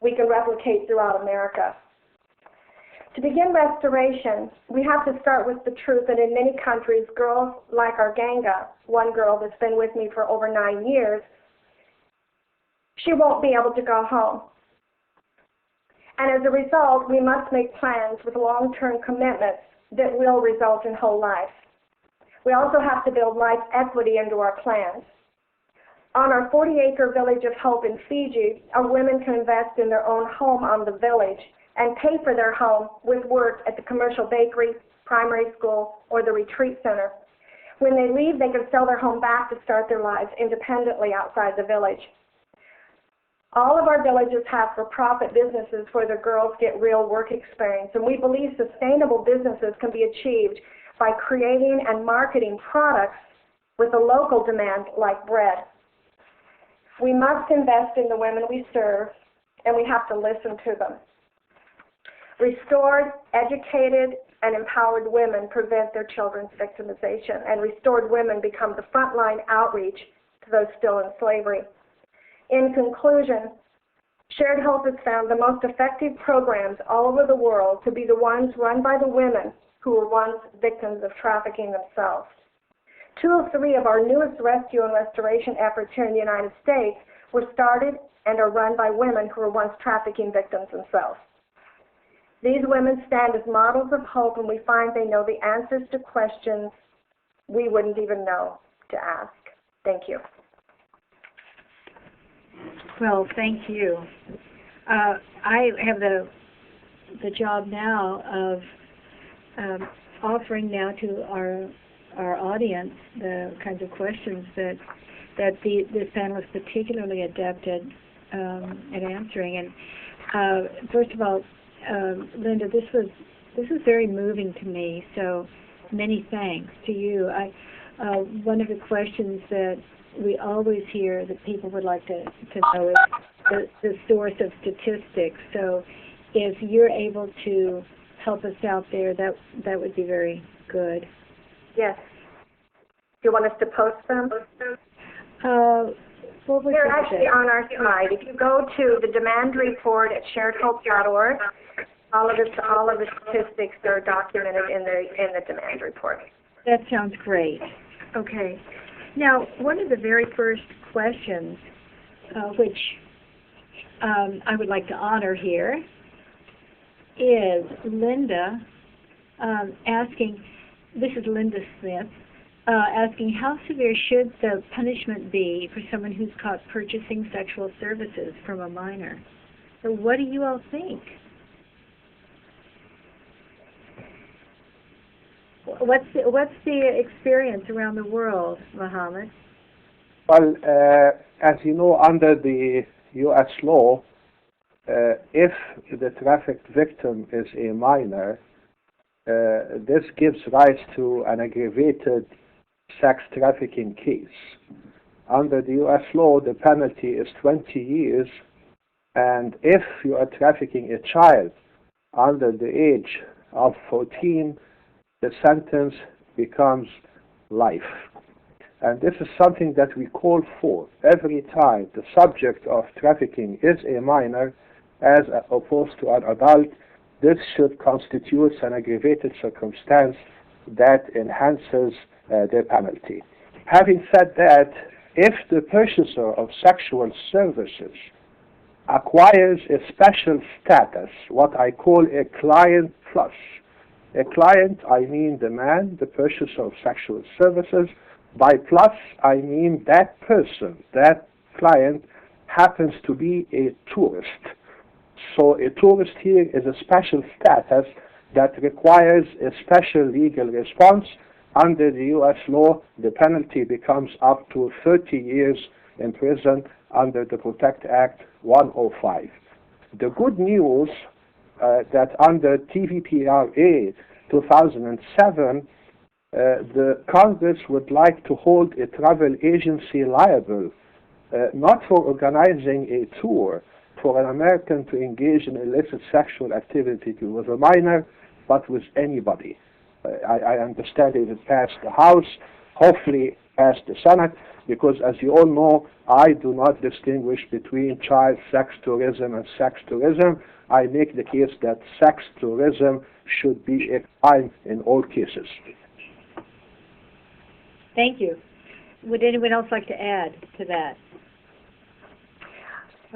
we can replicate throughout America. To begin restoration, we have to start with the truth that in many countries, girls like our Ganga, one girl that's been with me for over 9 years, she won't be able to go home. And as a result, we must make plans with long-term commitments that will result in whole life. We also have to build life equity into our plans. On our 40-acre village of Hope in Fiji, our women can invest in their own home on the village and pay for their home with work at the commercial bakery, primary school, or the retreat center. When they leave, they can sell their home back to start their lives independently outside the village. All of our villages have for-profit businesses where the girls get real work experience, and we believe sustainable businesses can be achieved by creating and marketing products with a local demand like bread. We must invest in the women we serve, and we have to listen to them. Restored, educated, and empowered women prevent their children's victimization, and restored women become the frontline outreach to those still in slavery. In conclusion, Shared Hope has found the most effective programs all over the world to be the ones run by the women who were once victims of trafficking themselves. 2 of 3 of our newest rescue and restoration efforts here in the United States were started and are run by women who were once trafficking victims themselves. These women stand as models of hope, and we find they know the answers to questions we wouldn't even know to ask. Thank you. Well, thank you. I have the job now of offering now to our audience the kinds of questions that this panel is particularly adept at answering. And first of all, Linda, this was very moving to me. So many thanks to you. One of the questions that we always hear that people would like to know is the source of statistics. So if you're able to help us out there, that would be very good. Yes. Do you want us to post them? They're actually on our site. If you go to the demand report at sharedhope.org, all of the statistics are documented in the demand report. That sounds great. Okay. Now, one of the very first questions, which I would like to honor here, is Linda asking, this is Linda Smith, asking how severe should the punishment be for someone who's caught purchasing sexual services from a minor. So what do you all think? What's the experience around the world, Mohamed? Well, as you know, under the U.S. law, if the trafficked victim is a minor, this gives rise to an aggravated sex trafficking case. Under the U.S. law, the penalty is 20 years, and if you are trafficking a child under the age of 14, the sentence becomes life. And this is something that we call for every time the subject of trafficking is a minor as opposed to an adult. This should constitute an aggravated circumstance that enhances the penalty. Having said that, if the purchaser of sexual services acquires a special status, what I call a client plus. A client, I mean the man, the purchaser of sexual services. By plus, I mean that person, that client happens to be a tourist. So a tourist here is a special status that requires a special legal response. Under the U.S. law, the penalty becomes up to 30 years in prison under the PROTECT Act 105. The good news that under TVPRA 2007, the Congress would like to hold a travel agency liable, not for organizing a tour for an American to engage in illicit sexual activity with a minor, but with anybody. I understand it has passed the House, hopefully passed the Senate, because as you all know, I do not distinguish between child sex tourism and sex tourism. I make the case that sex tourism should be a crime in all cases. Thank you. Would anyone else like to add to that?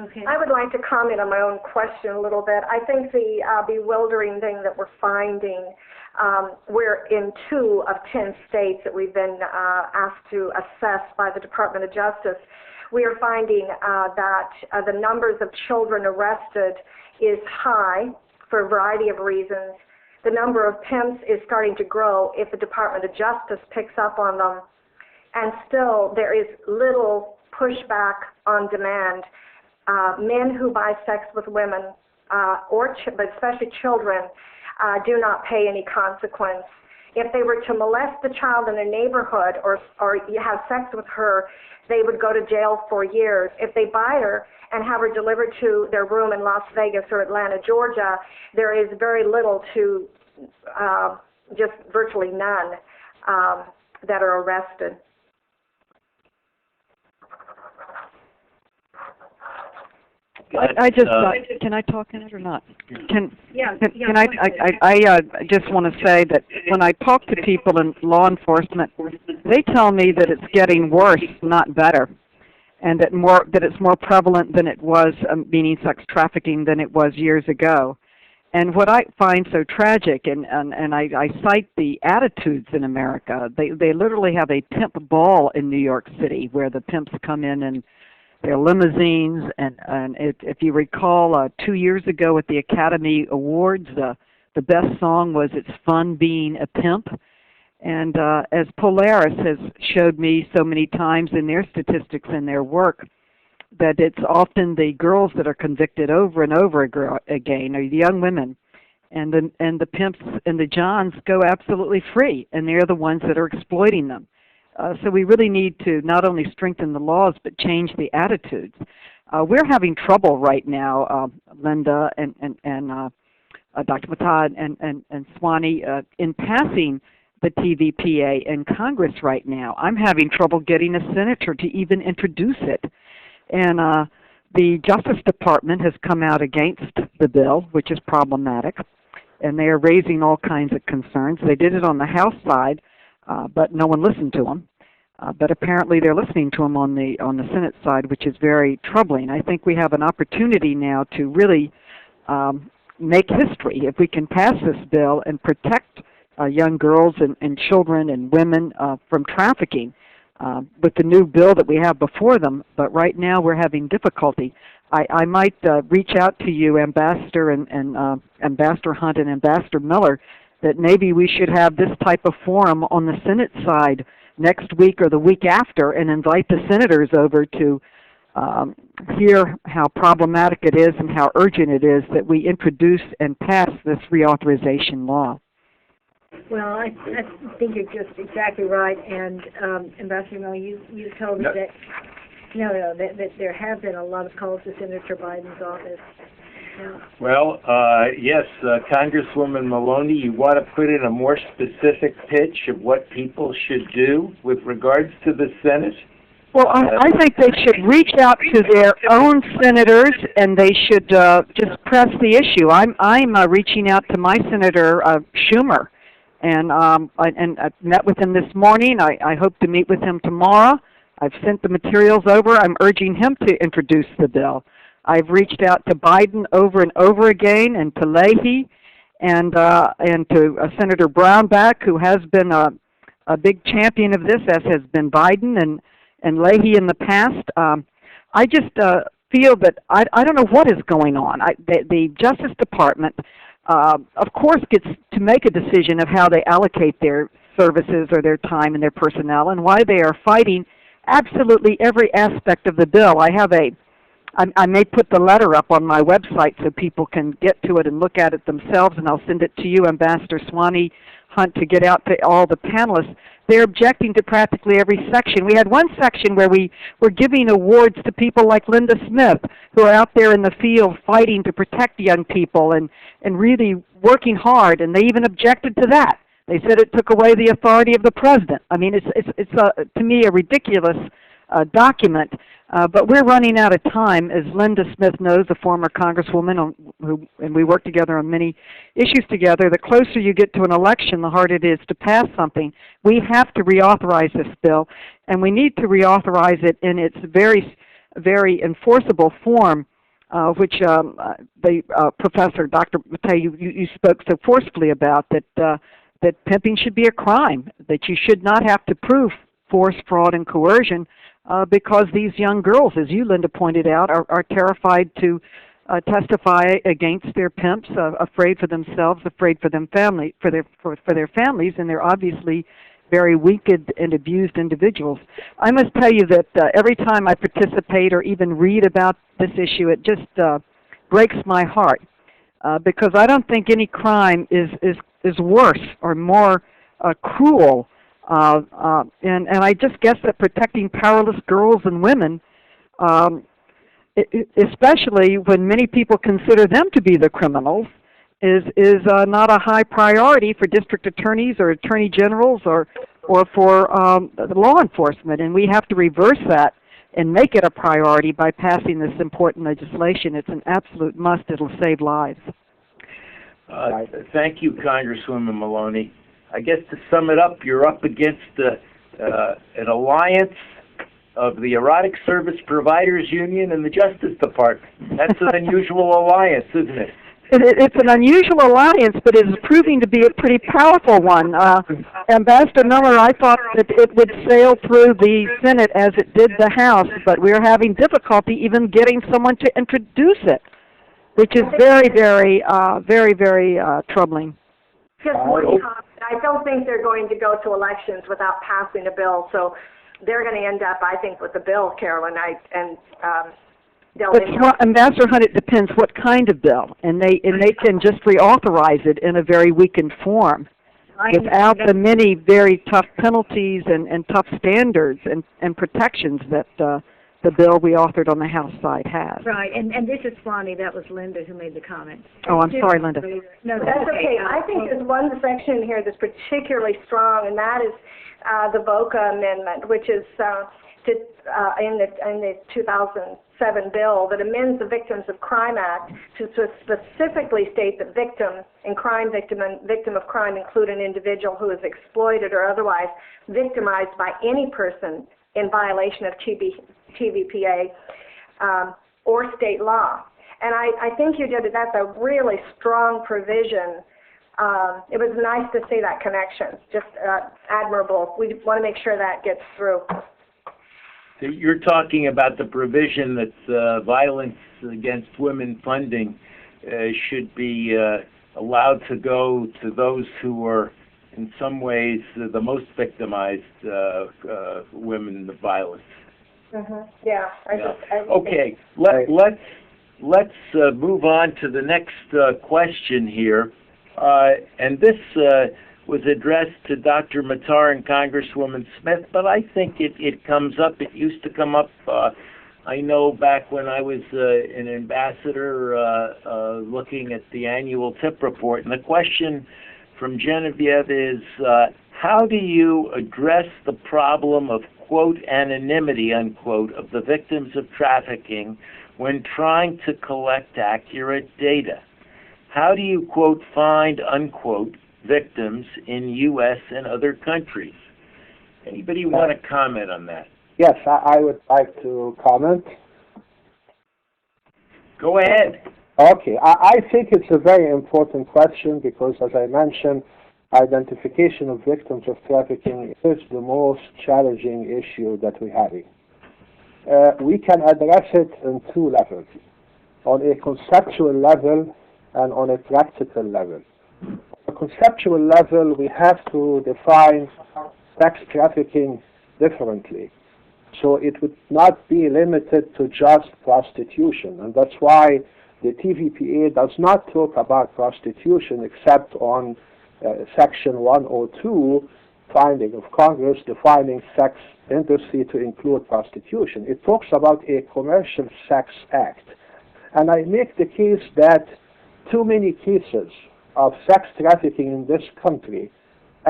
Okay. I would like to comment on my own question a little bit. I think the bewildering thing that we're finding, we're in 2 of 10 states that we've been asked to assess by the Department of Justice. We are finding that the numbers of children arrested is high for a variety of reasons. The number of pimps is starting to grow if the Department of Justice picks up on them. And still, there is little pushback on demand. Men who buy sex with women, but especially children, do not pay any consequence. If they were to molest the child in a neighborhood or you have sex with her, they would go to jail for years. If they buy her and have her delivered to their room in Las Vegas or Atlanta, Georgia, there is very little to, just virtually none, that are arrested. I just can I talk in it or not? Can I just want to say that when I talk to people in law enforcement, they tell me that it's getting worse, not better, and that it's more prevalent than it was, meaning sex trafficking, than it was years ago. And what I find so tragic, and I cite the attitudes in America. They literally have a pimp ball in New York City where the pimps come in and their limousines, and if you recall, 2 years ago at the Academy Awards, the best song was "It's Fun Being a Pimp." And as Polaris has showed me so many times in their statistics and their work, that it's often the girls that are convicted over and over again, or the young women, and the pimps and the johns go absolutely free, and they're the ones that are exploiting them. So we really need to not only strengthen the laws, but change the attitudes. We're having trouble right now, Linda and Dr. Mattar and Swanee, in passing the TVPA in Congress right now. I'm having trouble getting a senator to even introduce it. And the Justice Department has come out against the bill, which is problematic, and they are raising all kinds of concerns. They did it on the House side, but no one listened to them. But apparently they're listening to them on the Senate side, which is very troubling. I think we have an opportunity now to really make history if we can pass this bill and protect young girls and children and women from trafficking with the new bill that we have before them, but right now we're having difficulty. I might reach out to you, Ambassador and Ambassador Hunt and Ambassador Miller, that maybe we should have this type of forum on the Senate side next week or the week after and invite the senators over to hear how problematic it is and how urgent it is that we introduce and pass this reauthorization law. Well, I think you're just exactly right, and Ambassador Maloney, you told us that that there have been a lot of calls to Senator Biden's office. Well, yes, Congresswoman Maloney, you want to put in a more specific pitch of what people should do with regards to the Senate? Well, I think they should reach out to their own senators, and they should just press the issue. I'm reaching out to my Senator Schumer, and I met with him this morning. I hope to meet with him tomorrow. I've sent the materials over. I'm urging him to introduce the bill. I've reached out to Biden over and over again, and to Leahy, and to Senator Brownback, who has been a big champion of this, as has been Biden and Leahy in the past. I just feel that I don't know what is going on. The Justice Department, of course, gets to make a decision of how they allocate their services or their time and their personnel, and why they are fighting absolutely every aspect of the bill. I may put the letter up on my website so people can get to it and look at it themselves, and I'll send it to you, Ambassador Swanee, Hunt, to get out to all the panelists. They're objecting to practically every section. We had one section where we were giving awards to people like Linda Smith, who are out there in the field fighting to protect young people and really working hard, and they even objected to that. They said it took away the authority of the president. I mean, it's to me, a ridiculous document. But we're running out of time, as Linda Smith knows, the former Congresswoman, and we work together on many issues together. The closer you get to an election, the harder it is to pass something. We have to reauthorize this bill, and we need to reauthorize it in its very, very enforceable form, which the Professor, Dr. Mattar, you spoke so forcefully about, that pimping should be a crime, that you should not have to prove force, fraud, and coercion, because these young girls, as you, Linda, pointed out, are terrified to testify against their pimps, afraid for themselves, afraid for their families, and they're obviously very wicked and abused individuals. I must tell you that every time I participate or even read about this issue, it just breaks my heart, because I don't think any crime is worse or more cruel. And I just guess that protecting powerless girls and women, especially when many people consider them to be the criminals, is not a high priority for district attorneys or attorney generals or for law enforcement. And we have to reverse that and make it a priority by passing this important legislation. It's an absolute must. It'll save lives. Thank you, Congresswoman Maloney. I guess to sum it up, you're up against an alliance of the Erotic Service Providers Union and the Justice Department. That's an unusual alliance, isn't it? It's an unusual alliance, but it's proving to be a pretty powerful one. Ambassador Miller, I thought that it would sail through the Senate as it did the House, but we're having difficulty even getting someone to introduce it, which is very, very, very troubling. Just one comment. I don't think they're going to go to elections without passing a bill, so they're going to end up, I think, with the bill, Carolyn. But Ambassador Hunt, it depends what kind of bill, and they can just reauthorize it in a very weakened form, without the many very tough penalties and tough standards and protections that the bill we authored on the House side has. Right, and this is Swanee. That was Linda who made the comment. Oh, I'm sorry, Linda. No, that's okay. I think there's one section here that's particularly strong, and that is the VOCA amendment, which is in the 2007 bill that amends the Victims of Crime Act to specifically state that victim and victim of crime include an individual who is exploited or otherwise victimized by any person in violation of TVPA or state law. And I think you did it. That's a really strong provision it was nice to see that connection. Just admirable. We want to make sure that gets through. So you're talking about the provision that violence against women funding should be allowed to go to those who are in some ways the most victimized women of violence. Yeah. Okay. Let's move on to the next question here, and this was addressed to Dr. Mattar and Congresswoman Smith, but I think it comes up. It used to come up. I know back when I was an ambassador looking at the annual TIP report, and the question from Genevieve is, how do you address the problem of, quote, anonymity, unquote, of the victims of trafficking when trying to collect accurate data? How do you, quote, find, unquote, victims in U.S. and other countries? Anybody want to comment on that? Yes, I would like to comment. Go ahead. Okay, I think it's a very important question because, as I mentioned, identification of victims of trafficking is the most challenging issue that we have. We can address it on two levels, on a conceptual level and on a practical level. On a conceptual level, we have to define sex trafficking differently. So it would not be limited to just prostitution, and that's why the TVPA does not talk about prostitution except on Section 102, finding of Congress defining sex industry to include prostitution. It talks about a commercial sex act. And I make the case that too many cases of sex trafficking in this country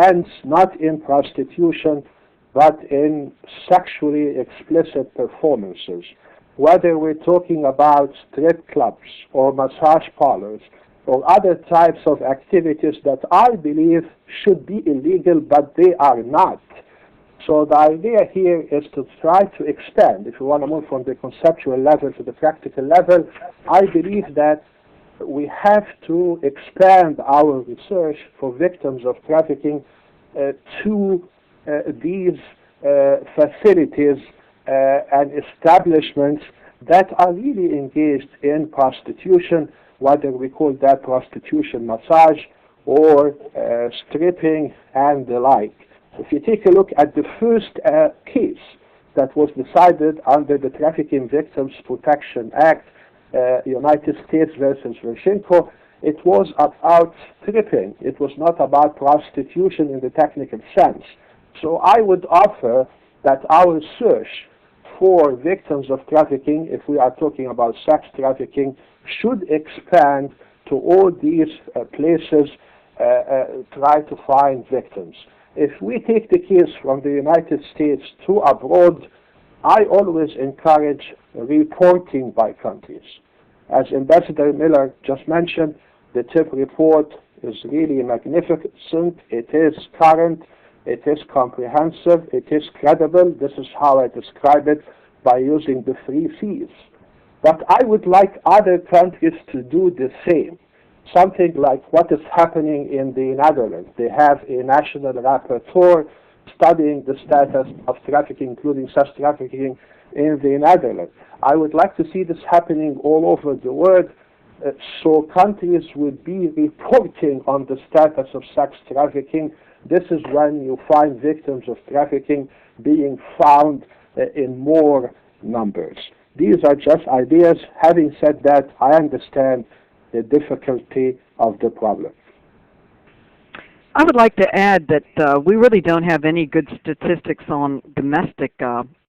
ends not in prostitution but in sexually explicit performances. Whether we're talking about strip clubs or massage parlors or other types of activities that I believe should be illegal, but they are not. So the idea here is to try to expand, if you want to move from the conceptual level to the practical level, I believe that we have to expand our research for victims of trafficking to these facilities and establishments that are really engaged in prostitution, whether we call that prostitution massage or stripping and the like. If you take a look at the first case that was decided under the Trafficking Victims Protection Act, United States versus Virchenko, it was about stripping. It was not about prostitution in the technical sense. So I would offer that our search for victims of trafficking, if we are talking about sex trafficking, should expand to all these places, try to find victims. If we take the case from the United States to abroad, I always encourage reporting by countries. As Ambassador Miller just mentioned, the TIP report is really magnificent. It is current. It is comprehensive. It is credible. This is how I describe it by using the 3 C's. But I would like other countries to do the same. Something like what is happening in the Netherlands. They have a national rapporteur studying the status of trafficking, including sex trafficking, in the Netherlands. I would like to see this happening all over the world, so countries would be reporting on the status of sex trafficking. This is when you find victims of trafficking being found in more numbers. These are just ideas. Having said that, I understand the difficulty of the problem. I would like to add that we really don't have any good statistics on domestic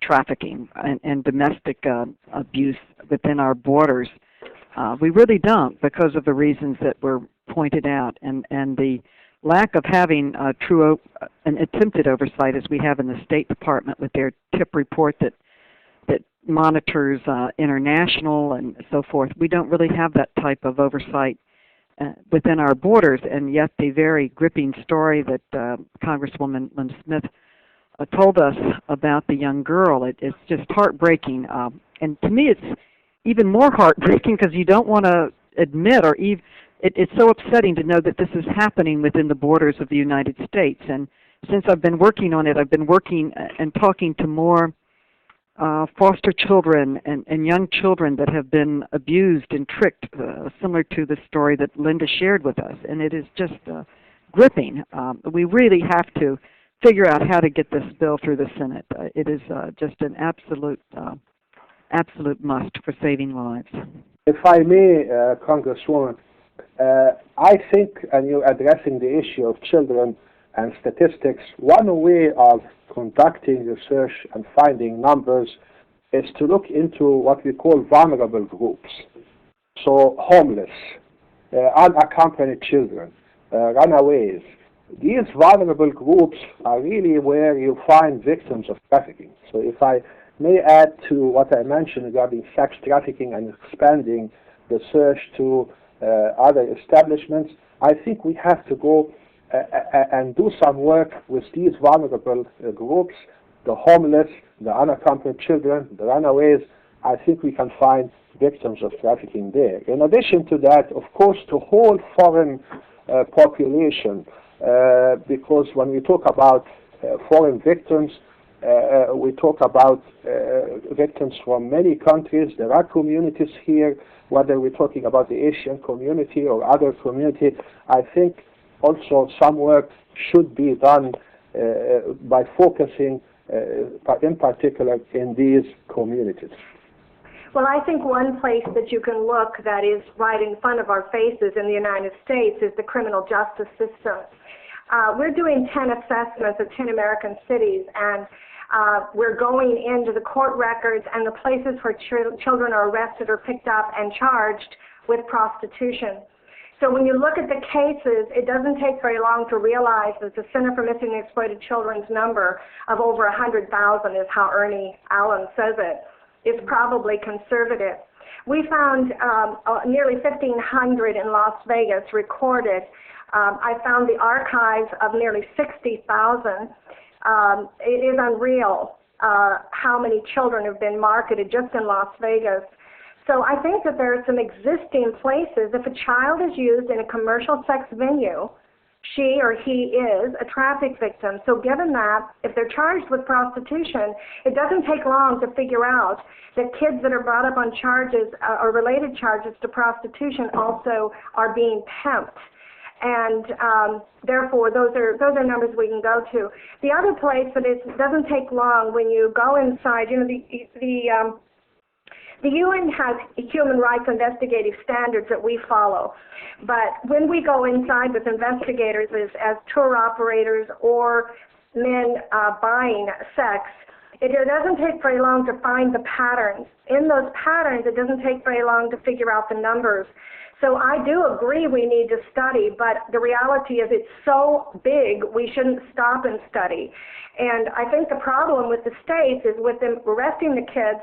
trafficking and domestic abuse within our borders. We really don't, because of the reasons that were pointed out, and the lack of having an attempted oversight as we have in the State Department with their TIP report that monitors international and so forth. We don't really have that type of oversight within our borders, and yet the very gripping story that Congresswoman Linda Smith told us about the young girl, it's just heartbreaking. And to me it's even more heartbreaking because you don't want to admit or even it's so upsetting to know that this is happening within the borders of the United States. And since I've been working on it, I've been working and talking to more foster children and young children that have been abused and tricked, similar to the story that Linda shared with us. And it is just gripping. We really have to figure out how to get this bill through the Senate. It is just an absolute must for saving lives. If I may, Congresswoman, I think, and you're addressing the issue of children and statistics, one way of conducting research and finding numbers is to look into what we call vulnerable groups. So homeless, unaccompanied children, runaways. These vulnerable groups are really where you find victims of trafficking. So if I may add to what I mentioned regarding sex trafficking and expanding the search to other establishments, I think we have to go and do some work with these vulnerable groups, the homeless, the unaccompanied children, the runaways. I think we can find victims of trafficking there. In addition to that, of course, the whole foreign population, because when we talk about foreign victims, we talk about victims from many countries. There are communities here, whether we're talking about the Asian community or other community. I think also some work should be done by focusing in particular in these communities. Well, I think one place that you can look that is right in front of our faces in the United States is the criminal justice system. We're doing 10 assessments of 10 American cities, and we're going into the court records and the places where children are arrested or picked up and charged with prostitution. So when you look at the cases, it doesn't take very long to realize that the Center for Missing and Exploited Children's number of over 100,000 is how Ernie Allen says it. Is probably conservative. We found nearly 1,500 in Las Vegas recorded. I found the archives of nearly 60,000. It is unreal how many children have been marketed just in Las Vegas. So I think that there are some existing places. If a child is used in a commercial sex venue, she or he is a traffic victim. So given that, if they're charged with prostitution, it doesn't take long to figure out that kids that are brought up on charges or related charges to prostitution also are being pimped. And therefore, those are numbers we can go to. The other place that it doesn't take long when you go inside, you know, the UN has human rights investigative standards that we follow, but when we go inside with investigators as tour operators or men buying sex, it doesn't take very long to find the patterns. In those patterns, it doesn't take very long to figure out the numbers. So I do agree we need to study, but the reality is it's so big we shouldn't stop and study. And I think the problem with the states is with them arresting the kids.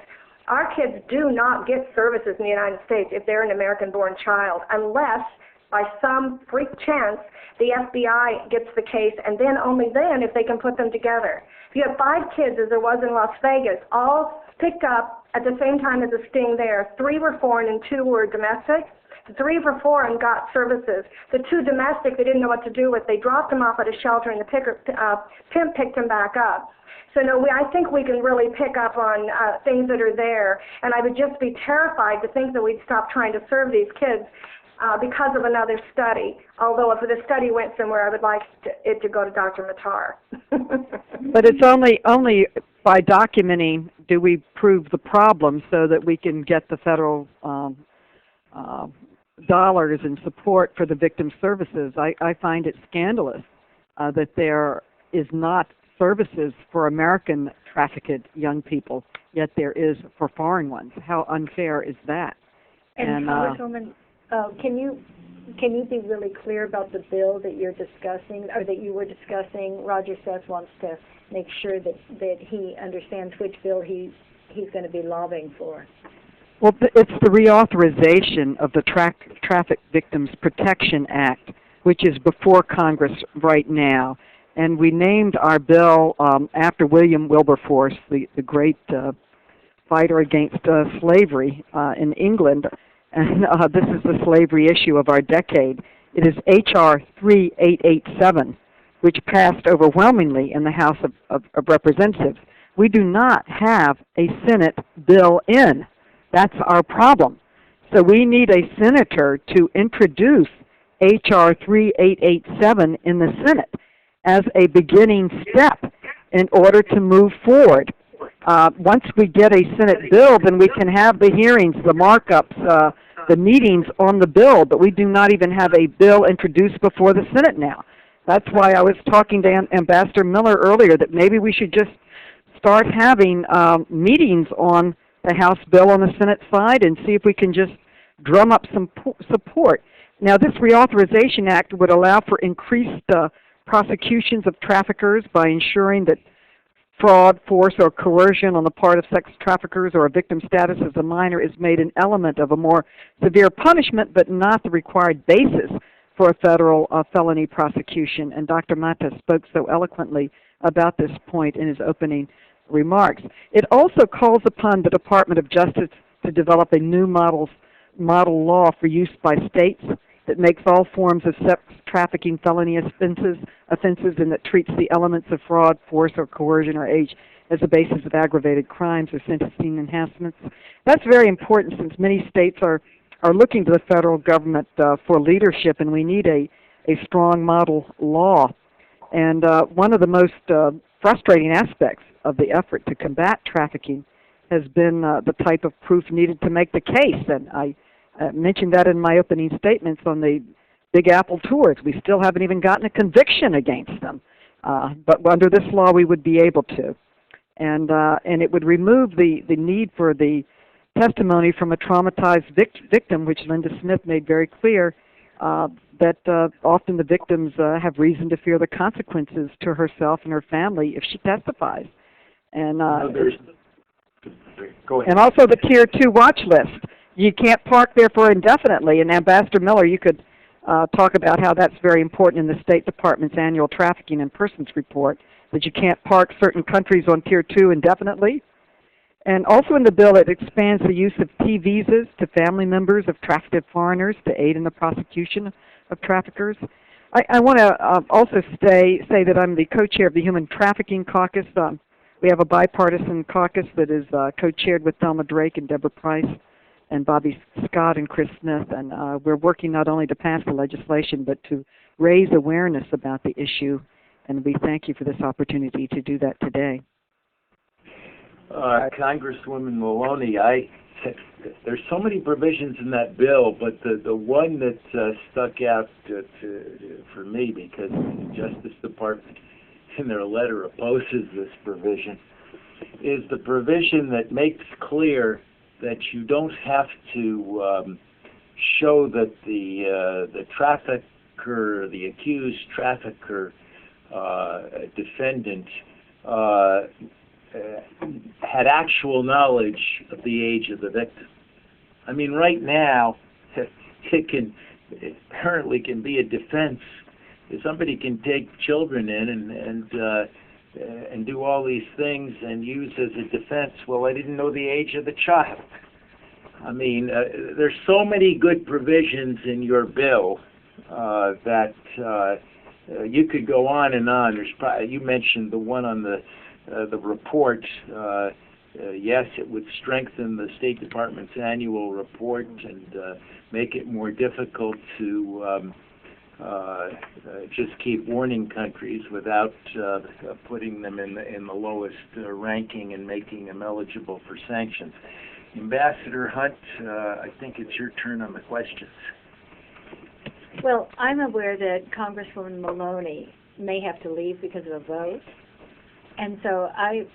Our kids do not get services in the United States if they're an American-born child, unless by some freak chance the FBI gets the case, and then only then if they can put them together. If you have 5 kids, as there was in Las Vegas, all picked up at the same time as a sting there, 3 were foreign and 2 were domestic. The 3 were foreign got services. The 2 domestic they didn't know what to do with. They dropped them off at a shelter, and the pimp picked them back up. So no, I think we can really pick up on things that are there, and I would just be terrified to think that we'd stop trying to serve these kids because of another study. Although if the study went somewhere, I would like it to go to Dr. Mattar. But it's only by documenting do we prove the problem so that we can get the federal dollars and support for the victim services. I find it scandalous that there is not services for American trafficked young people, yet there is for foreign ones. How unfair is that? And Congresswoman, can you be really clear about the bill that you're discussing, or that you were discussing? Roger Seth wants to make sure that he understands which bill he's going to be lobbying for. Well, it's the reauthorization of the Traffic Victims Protection Act, which is before Congress right now. And we named our bill after William Wilberforce, the great fighter against slavery in England. and this is the slavery issue of our decade. It is H.R. 3887, which passed overwhelmingly in the House of Representatives. We do not have a Senate bill in. That's our problem. So we need a senator to introduce H.R. 3887 in the Senate as a beginning step in order to move forward. Once we get a Senate bill, then we can have the hearings, the markups, the meetings on the bill, but we do not even have a bill introduced before the Senate now. That's why I was talking to Ambassador Miller earlier that maybe we should just start having meetings on the House bill on the Senate side and see if we can just drum up some support. Now, this Reauthorization Act would allow for increased prosecutions of traffickers by ensuring that fraud, force, or coercion on the part of sex traffickers or a victim status as a minor is made an element of a more severe punishment, but not the required basis for a federal felony prosecution. And Dr. Mattar spoke so eloquently about this point in his opening remarks. It also calls upon the Department of Justice to develop a new model law for use by states that makes all forms of sex trafficking felony offenses and that treats the elements of fraud, force, or coercion or age as a basis of aggravated crimes or sentencing enhancements. That's very important since many states are looking to the federal government for leadership, and we need a strong model law. And one of the most frustrating aspects of the effort to combat trafficking has been the type of proof needed to make the case. And I mentioned that in my opening statements on the Big Apple tours. We still haven't even gotten a conviction against them. But under this law, we would be able to. And it would remove the need for the testimony from a traumatized victim, which Linda Smith made very clear, that often the victims have reason to fear the consequences to herself and her family if she testifies. And Go ahead. And also the Tier 2 watch list. You can't park there for indefinitely. And Ambassador Miller, you could talk about how that's very important in the State Department's annual Trafficking in Persons report, that you can't park certain countries on Tier 2 indefinitely. And also in the bill, it expands the use of T-visas to family members of trafficked foreigners to aid in the prosecution of traffickers. I want to also say that I'm the co-chair of the Human Trafficking Caucus. We have a bipartisan caucus that is co-chaired with Thelma Drake and Deborah Price and Bobby Scott and Chris Smith. And we're working not only to pass the legislation, but to raise awareness about the issue. And we thank you for this opportunity to do that today. Congresswoman Maloney, there's so many provisions in that bill, but the one that stuck out for me, because the Justice Department in their letter opposes this provision, is the provision that makes clear that you don't have to show that the trafficker, the accused trafficker, defendant, had actual knowledge of the age of the victim. I mean, right now, it apparently can be a defense. If somebody can take children in and do all these things and use as a defense, well, I didn't know the age of the child. I mean, there's so many good provisions in your bill that you could go on and on. You mentioned the one on the report. Yes, it would strengthen the State Department's annual report and make it more difficult to just keep warning countries without putting them in the lowest ranking and making them eligible for sanctions. Ambassador Hunt, I think it's your turn on the questions. Well, I'm aware that Congresswoman Maloney may have to leave because of a vote. And so I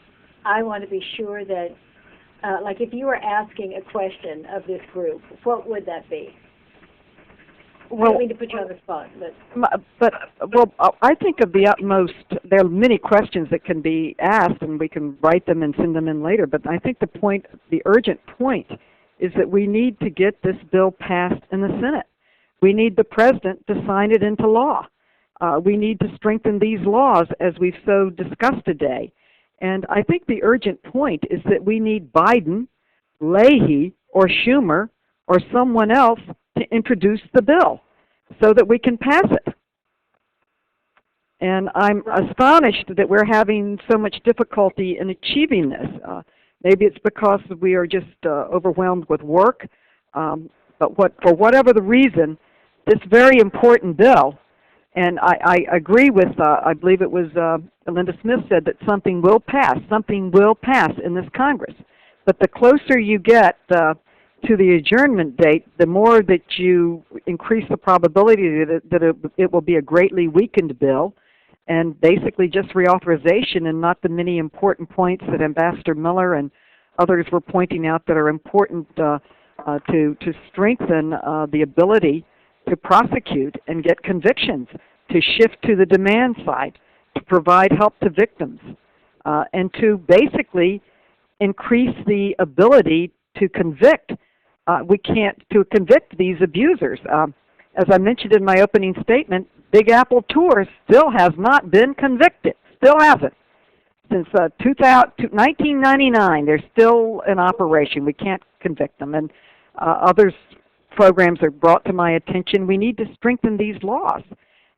want to be sure that, like if you were asking a question of this group, what would that be? Well, I don't mean to put you on the spot, but I think of the utmost, there are many questions that can be asked, and we can write them and send them in later, but I think the urgent point is that we need to get this bill passed in the Senate. We need the President to sign it into law. We need to strengthen these laws as we've so discussed today. And I think the urgent point is that we need Biden, Leahy, or Schumer, or someone else to introduce the bill so that we can pass it. And I'm astonished that we're having so much difficulty in achieving this. Maybe it's because we are just overwhelmed with work, but for whatever the reason, this very important bill, and I agree with, I believe it was Linda Smith said that something will pass in this Congress. But the closer you get to the adjournment date, the more that you increase the probability that it will be a greatly weakened bill, and basically just reauthorization and not the many important points that Ambassador Miller and others were pointing out that are important to strengthen the ability to prosecute and get convictions, to shift to the demand side, to provide help to victims, and to basically increase the ability to convict. To convict these abusers. As I mentioned in my opening statement, Big Apple Tours still has not been convicted. Still hasn't. Since 1999, they're still in operation. We can't convict them. And others programs are brought to my attention. We need to strengthen these laws.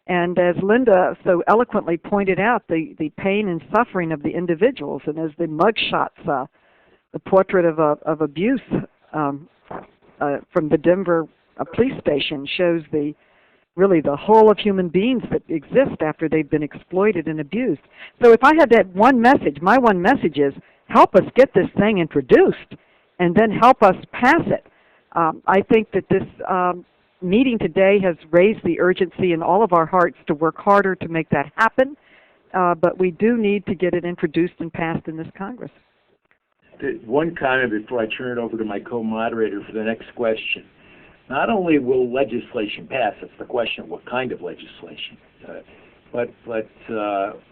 And as Linda so eloquently pointed out, the pain and suffering of the individuals, and as the mugshots, the portrait of abuse from the Denver police station shows really the whole of human beings that exist after they've been exploited and abused. So if I had that one message, my one message is, help us get this thing introduced and then help us pass it. I think that this meeting today has raised the urgency in all of our hearts to work harder to make that happen, but we do need to get it introduced and passed in this Congress. One comment before I turn it over to my co-moderator for the next question. Not only will legislation pass, it's the question of what kind of legislation, but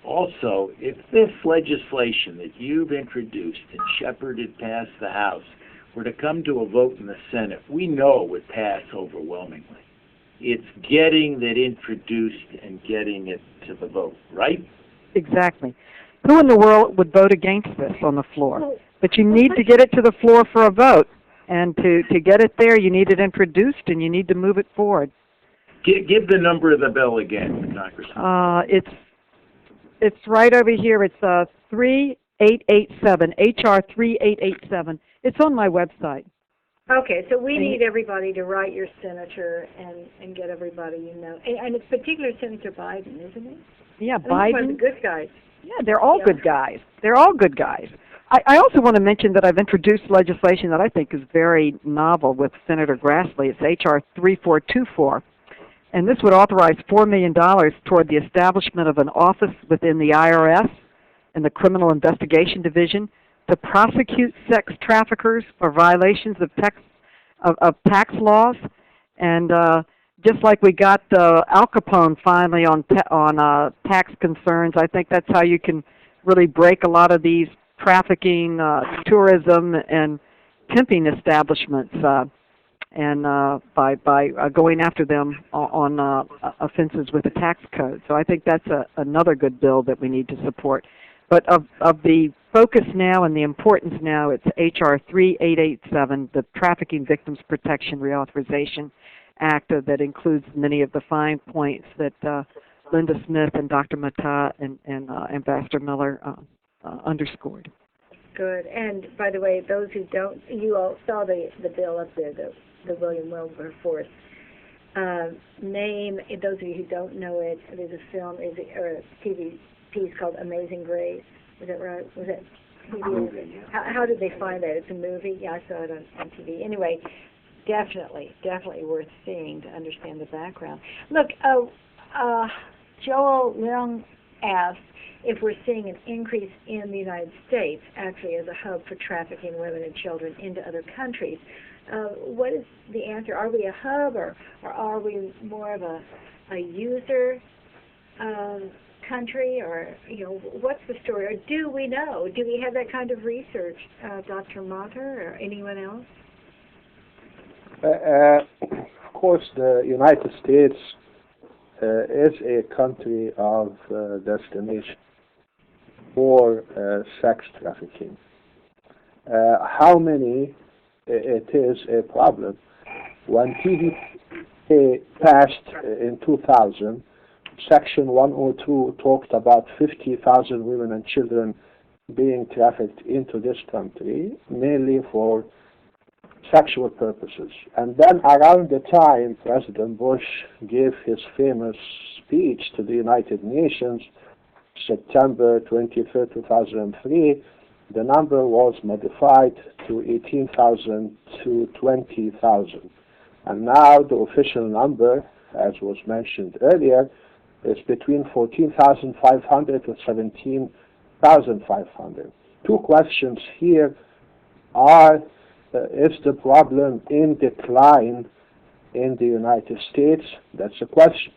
also if this legislation that you've introduced and shepherded past the House were to come to a vote in the Senate, we know it would pass overwhelmingly. It's getting that introduced and getting it to the vote, right? Exactly. Who in the world would vote against this on the floor? But you need to get it to the floor for a vote. And to get it there, you need it introduced and you need to move it forward. Give the number of the bill again, Congressman. It's right over here. It's 3887, HR 3887. It's on my website. Okay, so we need everybody to write your senator and get everybody you know. And it's particularly Senator Biden, isn't it? Yeah, Biden. Biden. One of the good guys. Yeah, they're all good guys. They're all good guys. I also want to mention that I've introduced legislation that I think is very novel with Senator Grassley. It's H.R. 3424. And this would authorize $4 million toward the establishment of an office within the IRS and the Criminal Investigation Division to prosecute sex traffickers for violations of tax laws. And just like we got Al Capone finally on tax concerns, I think that's how you can really break a lot of these trafficking, tourism, and pimping establishments, and by going after them on offenses with the tax code. So I think that's another good bill that we need to support. But of the focus now and the importance now, it's H.R. 3887, the Trafficking Victims Protection Reauthorization Act that includes many of the fine points that Linda Smith and Dr. Mattar and Ambassador Miller underscored. Good. And by the way, those who don't, you all saw the bill up there, the William Wilberforce name. Those of you who don't know it, there's a film or a TV piece called Amazing Grace. Was that right? Was it TV? How did they find that? It's a movie. Yeah, I saw it on TV. Anyway, definitely worth seeing to understand the background. Look, Joel Young asked if we're seeing an increase in the United States, actually as a hub for trafficking women and children into other countries. What is the answer? Are we a hub, or are we more of a user country, or what's the story? Or do we know? Do we have that kind of research, Dr. Mattar or anyone else? Of course, the United States is a country of destination for sex trafficking. How many, it is a problem. when TV passed in 2000, Section 102 talked about 50,000 women and children being trafficked into this country, mainly for sexual purposes. And then around the time President Bush gave his famous speech to the United Nations, September 23, 2003, the number was modified to 18,000 to 20,000. And now the official number, as was mentioned earlier, is between 14,500 to 17,500. Two questions here are, is the problem in decline in the United States? That's a question.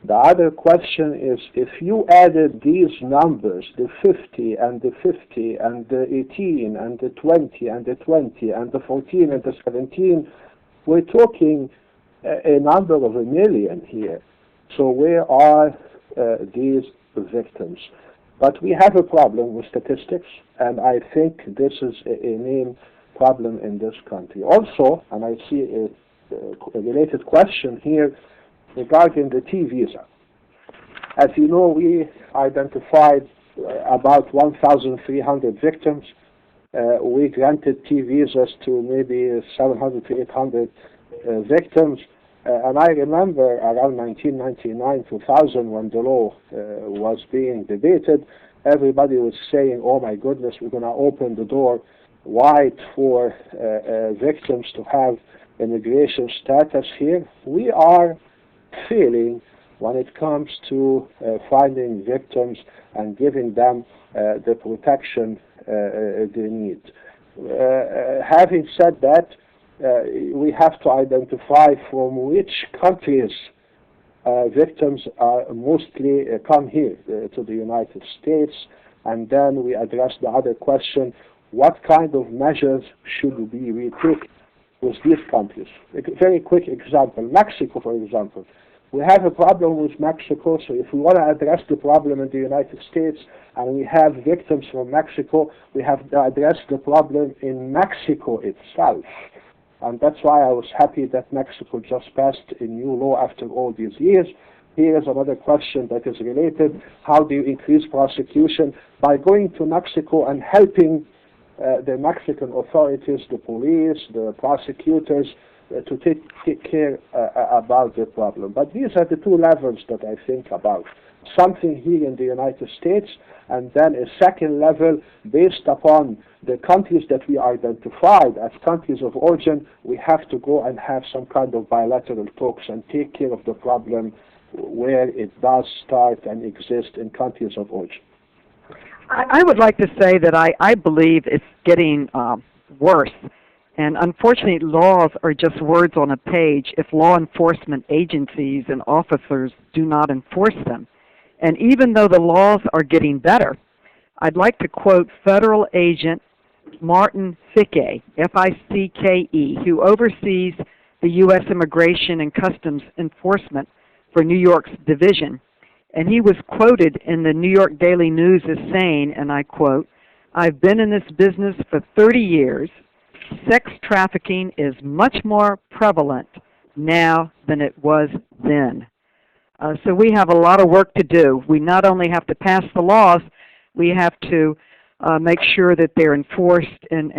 The other question is, if you added these numbers, the 50 and the 50 and the 18 and the 20 and the 20 and the 14 and the 17, we're talking a number of a million here. So where are these victims? But we have a problem with statistics, and I think this is a main problem in this country. Also, and I see a related question here regarding the T visa. As you know, we identified about 1,300 victims. We granted T visas to maybe 700 to 800 victims. And I remember around 1999-2000, when the law was being debated, everybody was saying, oh my goodness, we're going to open the door wide for victims to have immigration status here. We are failing when it comes to finding victims and giving them the protection they need. Having said that, we have to identify from which countries victims are mostly come here to the United States, and then we address the other question, what kind of measures should we take with these countries? A very quick example, Mexico, for example. We have a problem with Mexico, so if we want to address the problem in the United States and we have victims from Mexico, we have to address the problem in Mexico itself. And that's why I was happy that Mexico just passed a new law after all these years. Here is another question that is related. How do you increase prosecution? By going to Mexico and helping the Mexican authorities, the police, the prosecutors, to take care about the problem. But these are the two levels that I think about. Something here in the United States, and then a second level based upon the countries that we identified as countries of origin. We have to go and have some kind of bilateral talks and take care of the problem where it does start and exist in countries of origin. I would like to say that I believe it's getting worse. And unfortunately, laws are just words on a page if law enforcement agencies and officers do not enforce them. And even though the laws are getting better, I'd like to quote Federal Agent Martin Ficke, F-I-C-K-E, who oversees the U.S. Immigration and Customs Enforcement for New York's division. And he was quoted in the New York Daily News as saying, and I quote, "I've been in this business for 30 years. Sex trafficking is much more prevalent now than it was then." So we have a lot of work to do. We not only have to pass the laws, we have to make sure that they're enforced and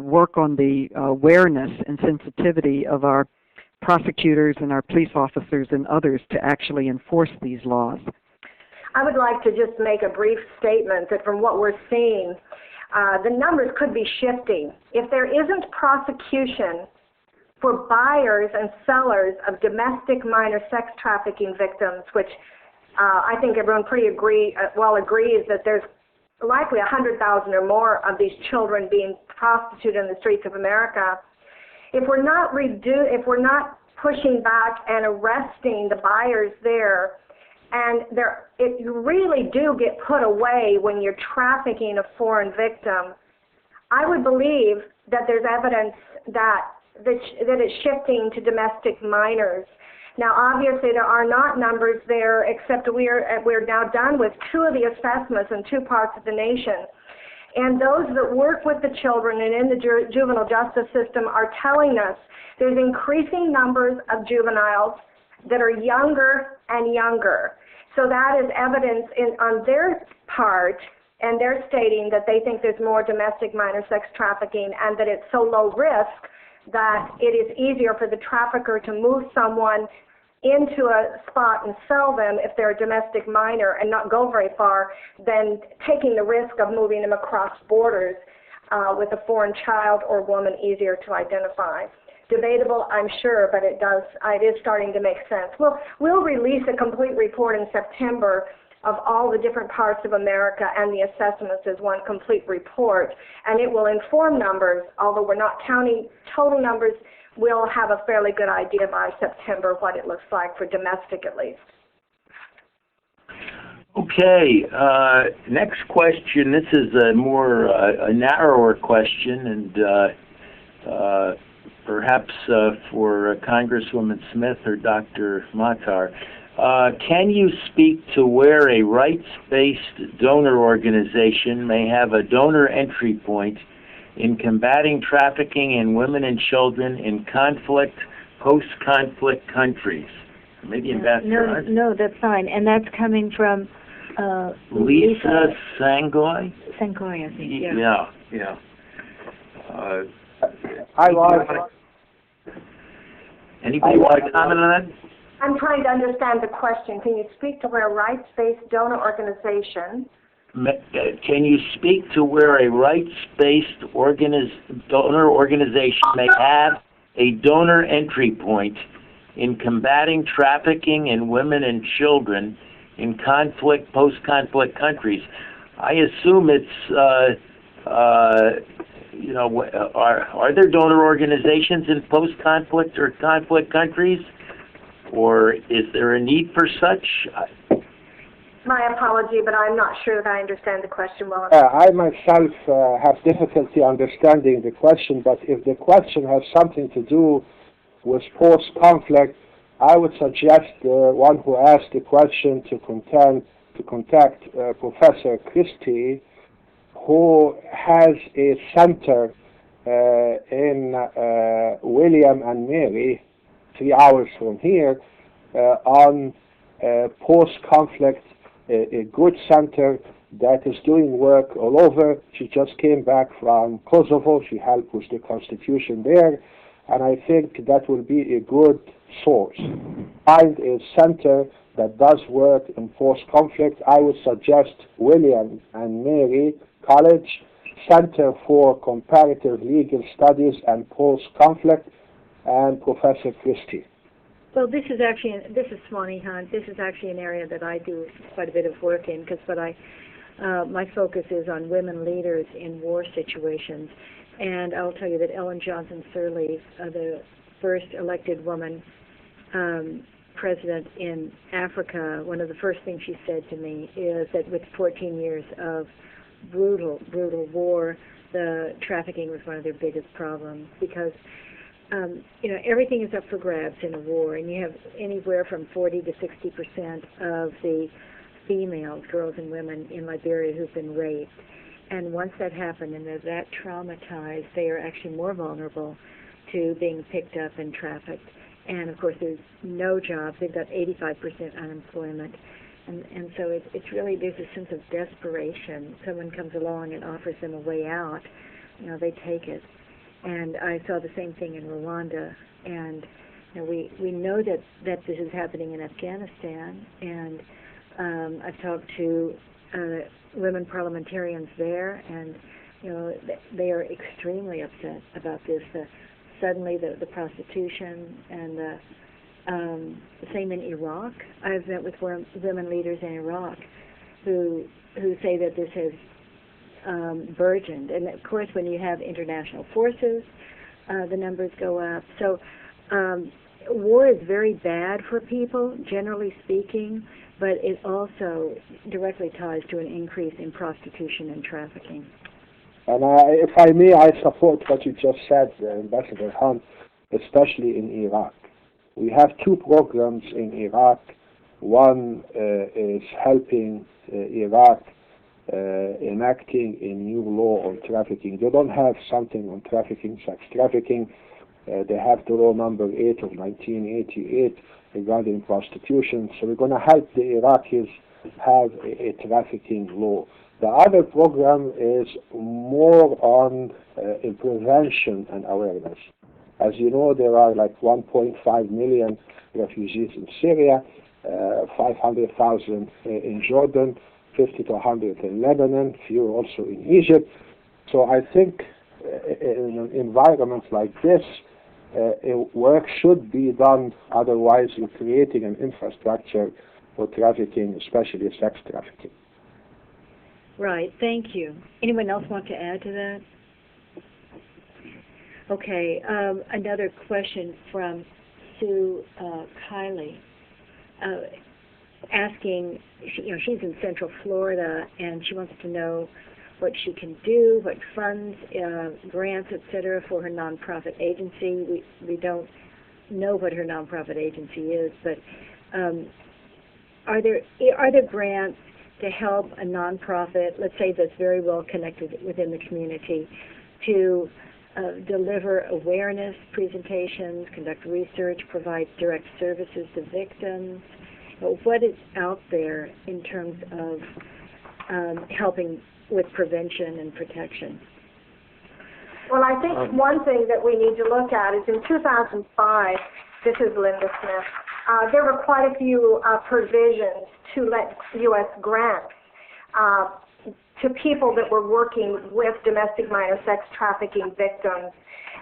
work on the awareness and sensitivity of our prosecutors and our police officers and others to actually enforce these laws. I would like to just make a brief statement that from what we're seeing, the numbers could be shifting. If there isn't prosecution for buyers and sellers of domestic minor sex trafficking victims, which I think everyone pretty agrees that there's likely 100,000 or more of these children being prostituted in the streets of America. If we're not pushing back and arresting the buyers there, and you really do get put away when you're trafficking a foreign victim, I would believe that there's evidence that it's shifting to domestic minors. Now, obviously, there are not numbers there, except we're now done with two of the assessments in two parts of the nation. And those that work with the children and in the juvenile justice system are telling us there's increasing numbers of juveniles that are younger and younger. So that is evidence on their part, and they're stating that they think there's more domestic minor sex trafficking and that it's so low risk that it is easier for the trafficker to move someone into a spot and sell them if they're a domestic minor and not go very far than taking the risk of moving them across borders with a foreign child or woman easier to identify. Debatable, I'm sure, but it is starting to make sense. We'll release a complete report in September of all the different parts of America and the assessments as one complete report, and it will inform numbers. Although we're not counting total numbers, we'll have a fairly good idea by September what it looks like for domestic at least. Okay, next question. This is a more a narrower question, and perhaps for Congresswoman Smith or Dr. Mattar. Can you speak to where a rights-based donor organization may have a donor entry point in combating trafficking in women and children in conflict, post-conflict countries? Maybe Ambassador Hunt? No, that's fine. And that's coming from Lisa Sangoy? Sangoy, I think, yeah. Yeah. Anybody want to comment on that? I'm trying to understand the question. Can you speak to where a rights-based donor organization... Can you speak to where a rights-based donor organization may have a donor entry point in combating trafficking in women and children in conflict, post-conflict countries? I assume it's, are there donor organizations in post-conflict or conflict countries? Or is there a need for such? My apology, but I'm not sure that I understand the question well. I myself have difficulty understanding the question, but if the question has something to do with post-conflict, I would suggest the one who asked the question to contact Professor Christie, who has a center in William and Mary, 3 hours from here, on post-conflict, a good center that is doing work all over. She just came back from Kosovo. She helped with the constitution there, and I think that will be a good source. Find a center that does work in post-conflict. I would suggest William and Mary College, Center for Comparative Legal Studies and Post-Conflict, and Professor Christie. Well, this is Swanee Hunt. This is actually an area that I do quite a bit of work in, because my focus is on women leaders in war situations. And I'll tell you that Ellen Johnson Sirleaf, the first elected woman president in Africa, one of the first things she said to me is that with 14 years of brutal war, the trafficking was one of their biggest problems, because everything is up for grabs in a war, and you have anywhere from 40 to 60% of the females, girls and women in Liberia who've been raped. And once that happened and they're that traumatized, they are actually more vulnerable to being picked up and trafficked. And of course, there's no jobs. They've got 85% unemployment. And so it's really, there's a sense of desperation. Someone comes along and offers them a way out, they take it. And I saw the same thing in Rwanda. And we know that this is happening in Afghanistan. And I've talked to women parliamentarians there, and they are extremely upset about this. Suddenly, the prostitution, and the same in Iraq. I've met with women leaders in Iraq who say that this has burgeoned. And of course, when you have international forces, the numbers go up. So war is very bad for people, generally speaking, but it also directly ties to an increase in prostitution and trafficking. And if I may, I support what you just said, Ambassador Hunt, especially in Iraq. We have 2 programs in Iraq. One is helping Iraq enacting a new law on trafficking. They don't have something on trafficking, sex trafficking. They have the law number 8 of 1988 regarding prostitution. So we're going to help the Iraqis have a trafficking law. The other program is more on prevention and awareness. As you know, there are like 1.5 million refugees in Syria, 500,000 in Jordan, 50 to 100 in Lebanon, few also in Egypt. So I think in environments like this, work should be done. Otherwise, you're creating an infrastructure for trafficking, especially sex trafficking. Right, thank you. Anyone else want to add to that? Okay, another question from Sue Kiley, asking, she's in Central Florida, and she wants to know what she can do, what funds, grants, etc., for her nonprofit agency. We don't know what her nonprofit agency is, but are there grants to help a nonprofit, let's say that's very well connected within the community, to deliver awareness presentations, conduct research, provide direct services to victims? What is out there in terms of helping with prevention and protection? Well, I think one thing that we need to look at is in 2005, this is Linda Smith, there were quite a few provisions to let U.S. grants to people that were working with domestic minor sex trafficking victims,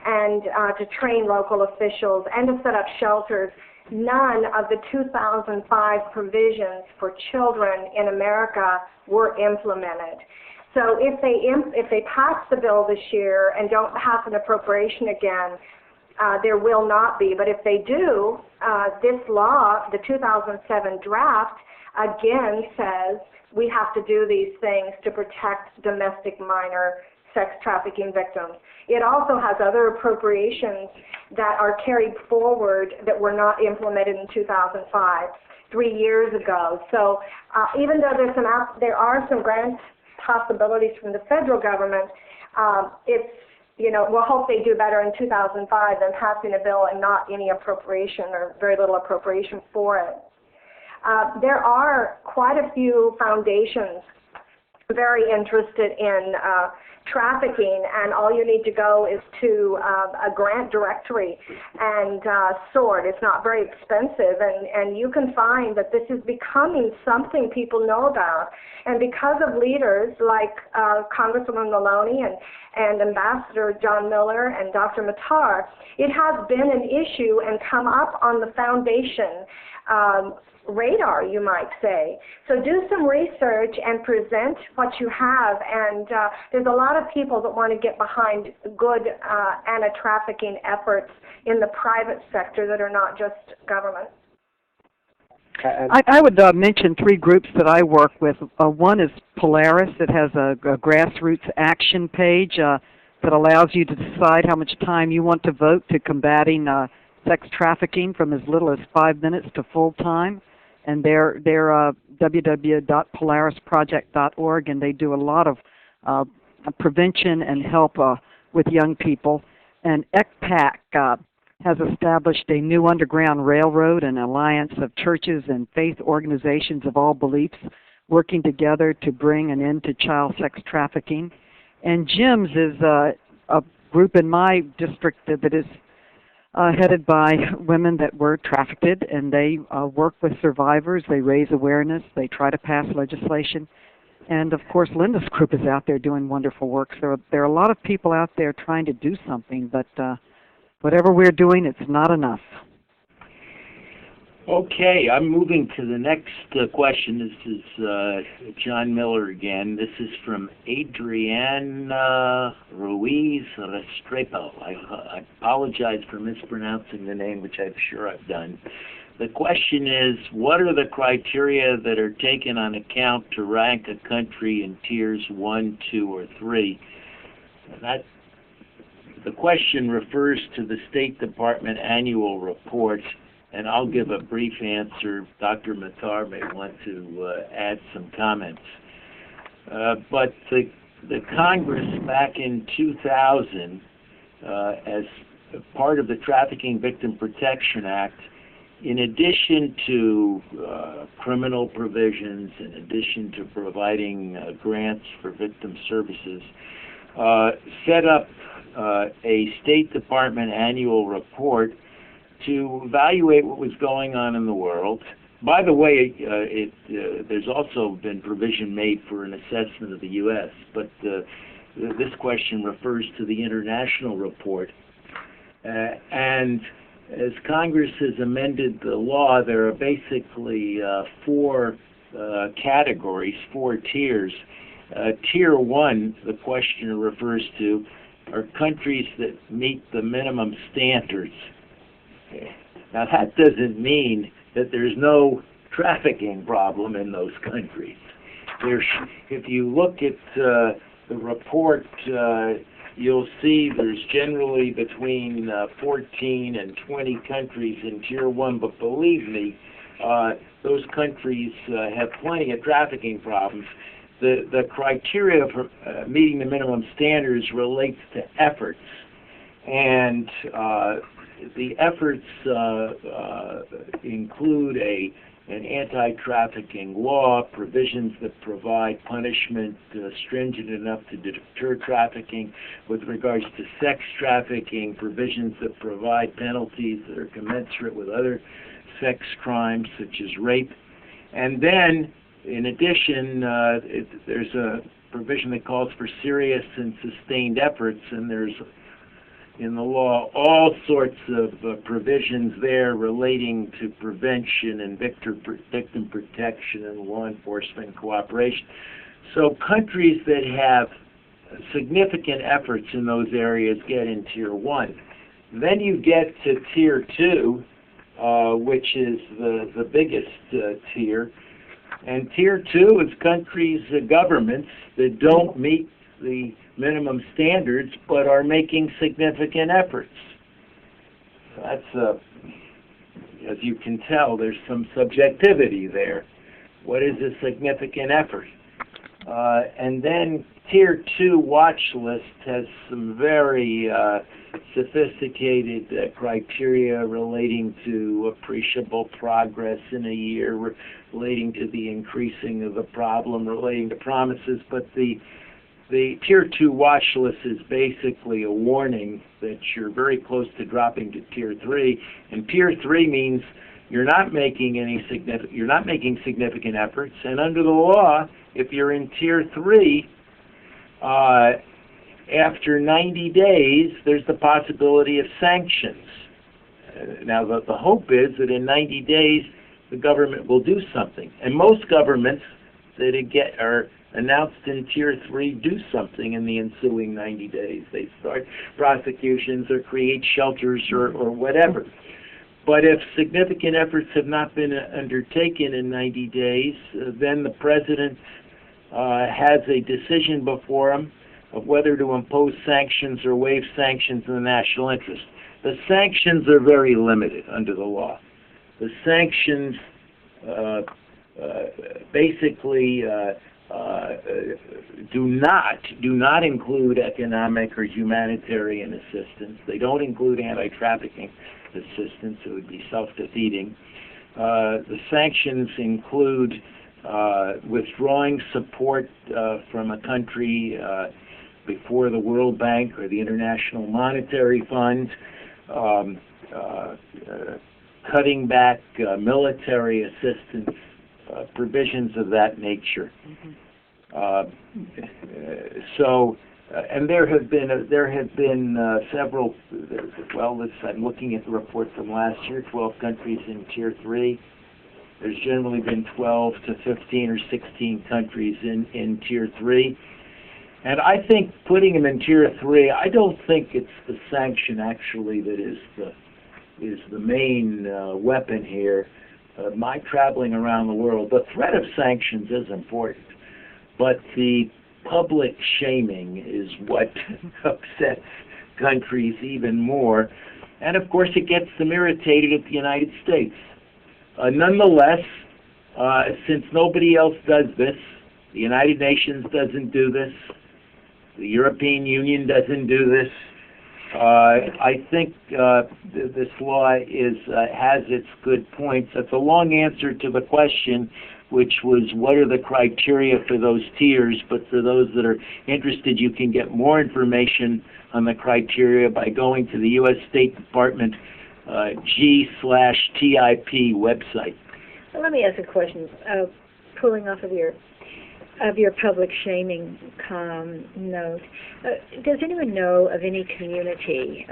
and to train local officials and to set up shelters. None of the 2005 provisions for children in America were implemented. So if they pass the bill this year and don't pass an appropriation again, there will not be. But if they do, this law, the 2007 draft, again says we have to do these things to protect domestic minor sex trafficking victims. It also has other appropriations that are carried forward that were not implemented in 2005, 3 years ago. So even though there are some grant possibilities from the federal government, we'll hope they do better in 2005 than passing a bill and not any appropriation or very little appropriation for it. There are quite a few foundations very interested in trafficking, and all you need to go is to a grant directory and sort. It's not very expensive, and you can find that this is becoming something people know about. And because of leaders like Congresswoman Maloney and Ambassador John Miller and Dr. Mattar, it has been an issue and come up on the foundation radar, you might say. So do some research and present what you have, and there's a lot of people that want to get behind good anti-trafficking efforts in the private sector that are not just government. I would mention 3 groups that I work with. One is Polaris. It has a grassroots action page that allows you to decide how much time you want to vote to combating sex trafficking from as little as 5 minutes to full time. And they're www.polarisproject.org, and they do a lot of prevention and help with young people. And ECPAC has established a new underground railroad, an alliance of churches and faith organizations of all beliefs working together to bring an end to child sex trafficking. And GEMS is a group in my district that is headed by women that were trafficked, and they work with survivors. They raise awareness. They try to pass legislation. And, of course, Linda's group is out there doing wonderful work. So there are a lot of people out there trying to do something, but whatever we're doing, it's not enough. Okay, I'm moving to the next question. This is John Miller again. This is from Adriana Ruiz Restrepo. I apologize for mispronouncing the name, which I'm sure I've done. The question is, what are the criteria that are taken on account to rank a country in tiers 1, 2, or 3? The question refers to the State Department annual reports, and I'll give a brief answer. Dr. Mattar may want to add some comments. But the Congress back in 2000, as part of the Trafficking Victim Protection Act, in addition to criminal provisions, in addition to providing grants for victim services, set up a State Department annual report to evaluate what was going on in the world. By the way, there's also been provision made for an assessment of the U.S., but this question refers to the international report. And as Congress has amended the law, there are basically four categories, four tiers. Tier 1, the questioner refers to, are countries that meet the minimum standards. Now, that doesn't mean that there's no trafficking problem in those countries. If you look at the report, you'll see there's generally between 14 and 20 countries in Tier 1, but believe me, those countries have plenty of trafficking problems. The criteria for meeting the minimum standards relates to efforts, and the efforts include an anti-trafficking law, provisions that provide punishment stringent enough to deter trafficking with regards to sex trafficking, provisions that provide penalties that are commensurate with other sex crimes such as rape. And then, in addition, there's a provision that calls for serious and sustained efforts, and there's in the law all sorts of provisions there relating to prevention and victim protection and law enforcement cooperation. So countries that have significant efforts in those areas get in Tier 1. Then you get to Tier 2, which is the biggest tier. And Tier 2 is countries, governments that don't meet the minimum standards but are making significant efforts. That's, as you can tell, there's some subjectivity there. What is a significant effort? And then Tier 2 watch list has some very sophisticated criteria relating to appreciable progress in a year, relating to the increasing of the problem, relating to promises, but the Tier 2 watch list is basically a warning that you're very close to dropping to Tier 3, and Tier 3 means you're not making significant efforts, and under the law, if you're in Tier 3, after 90 days, there's the possibility of sanctions. Now, the hope is that in 90 days, the government will do something, and most governments that are announced in Tier 3 do something in the ensuing 90 days. They start prosecutions or create shelters or whatever. But if significant efforts have not been undertaken in 90 days, then the president has a decision before him of whether to impose sanctions or waive sanctions in the national interest. The sanctions are very limited under the law. The sanctions basically do not include economic or humanitarian assistance. They don't include anti-trafficking assistance. It would be self-defeating. The sanctions include withdrawing support from a country before the World Bank or the International Monetary Fund, cutting back military assistance, provisions of that nature. And there have been several. Well, I'm looking at the report from last year. 12 countries in Tier 3. There's generally been 12 to 15 or 16 countries in Tier 3. And I think putting them in Tier 3, I don't think it's the sanction actually that is the main weapon here. My traveling around the world, the threat of sanctions is important, but the public shaming is what upsets countries even more. And of course it gets them irritated at the United States. Nonetheless, since nobody else does this, The United Nations doesn't do this. The European Union doesn't do this. I think this law has its good points. That's a long answer to the question, which was what are the criteria for those tiers, but for those that are interested, you can get more information on the criteria by going to the U.S. State Department G/TIP website. Well, let me ask a question, pulling off of your public shaming note. Does anyone know of any community,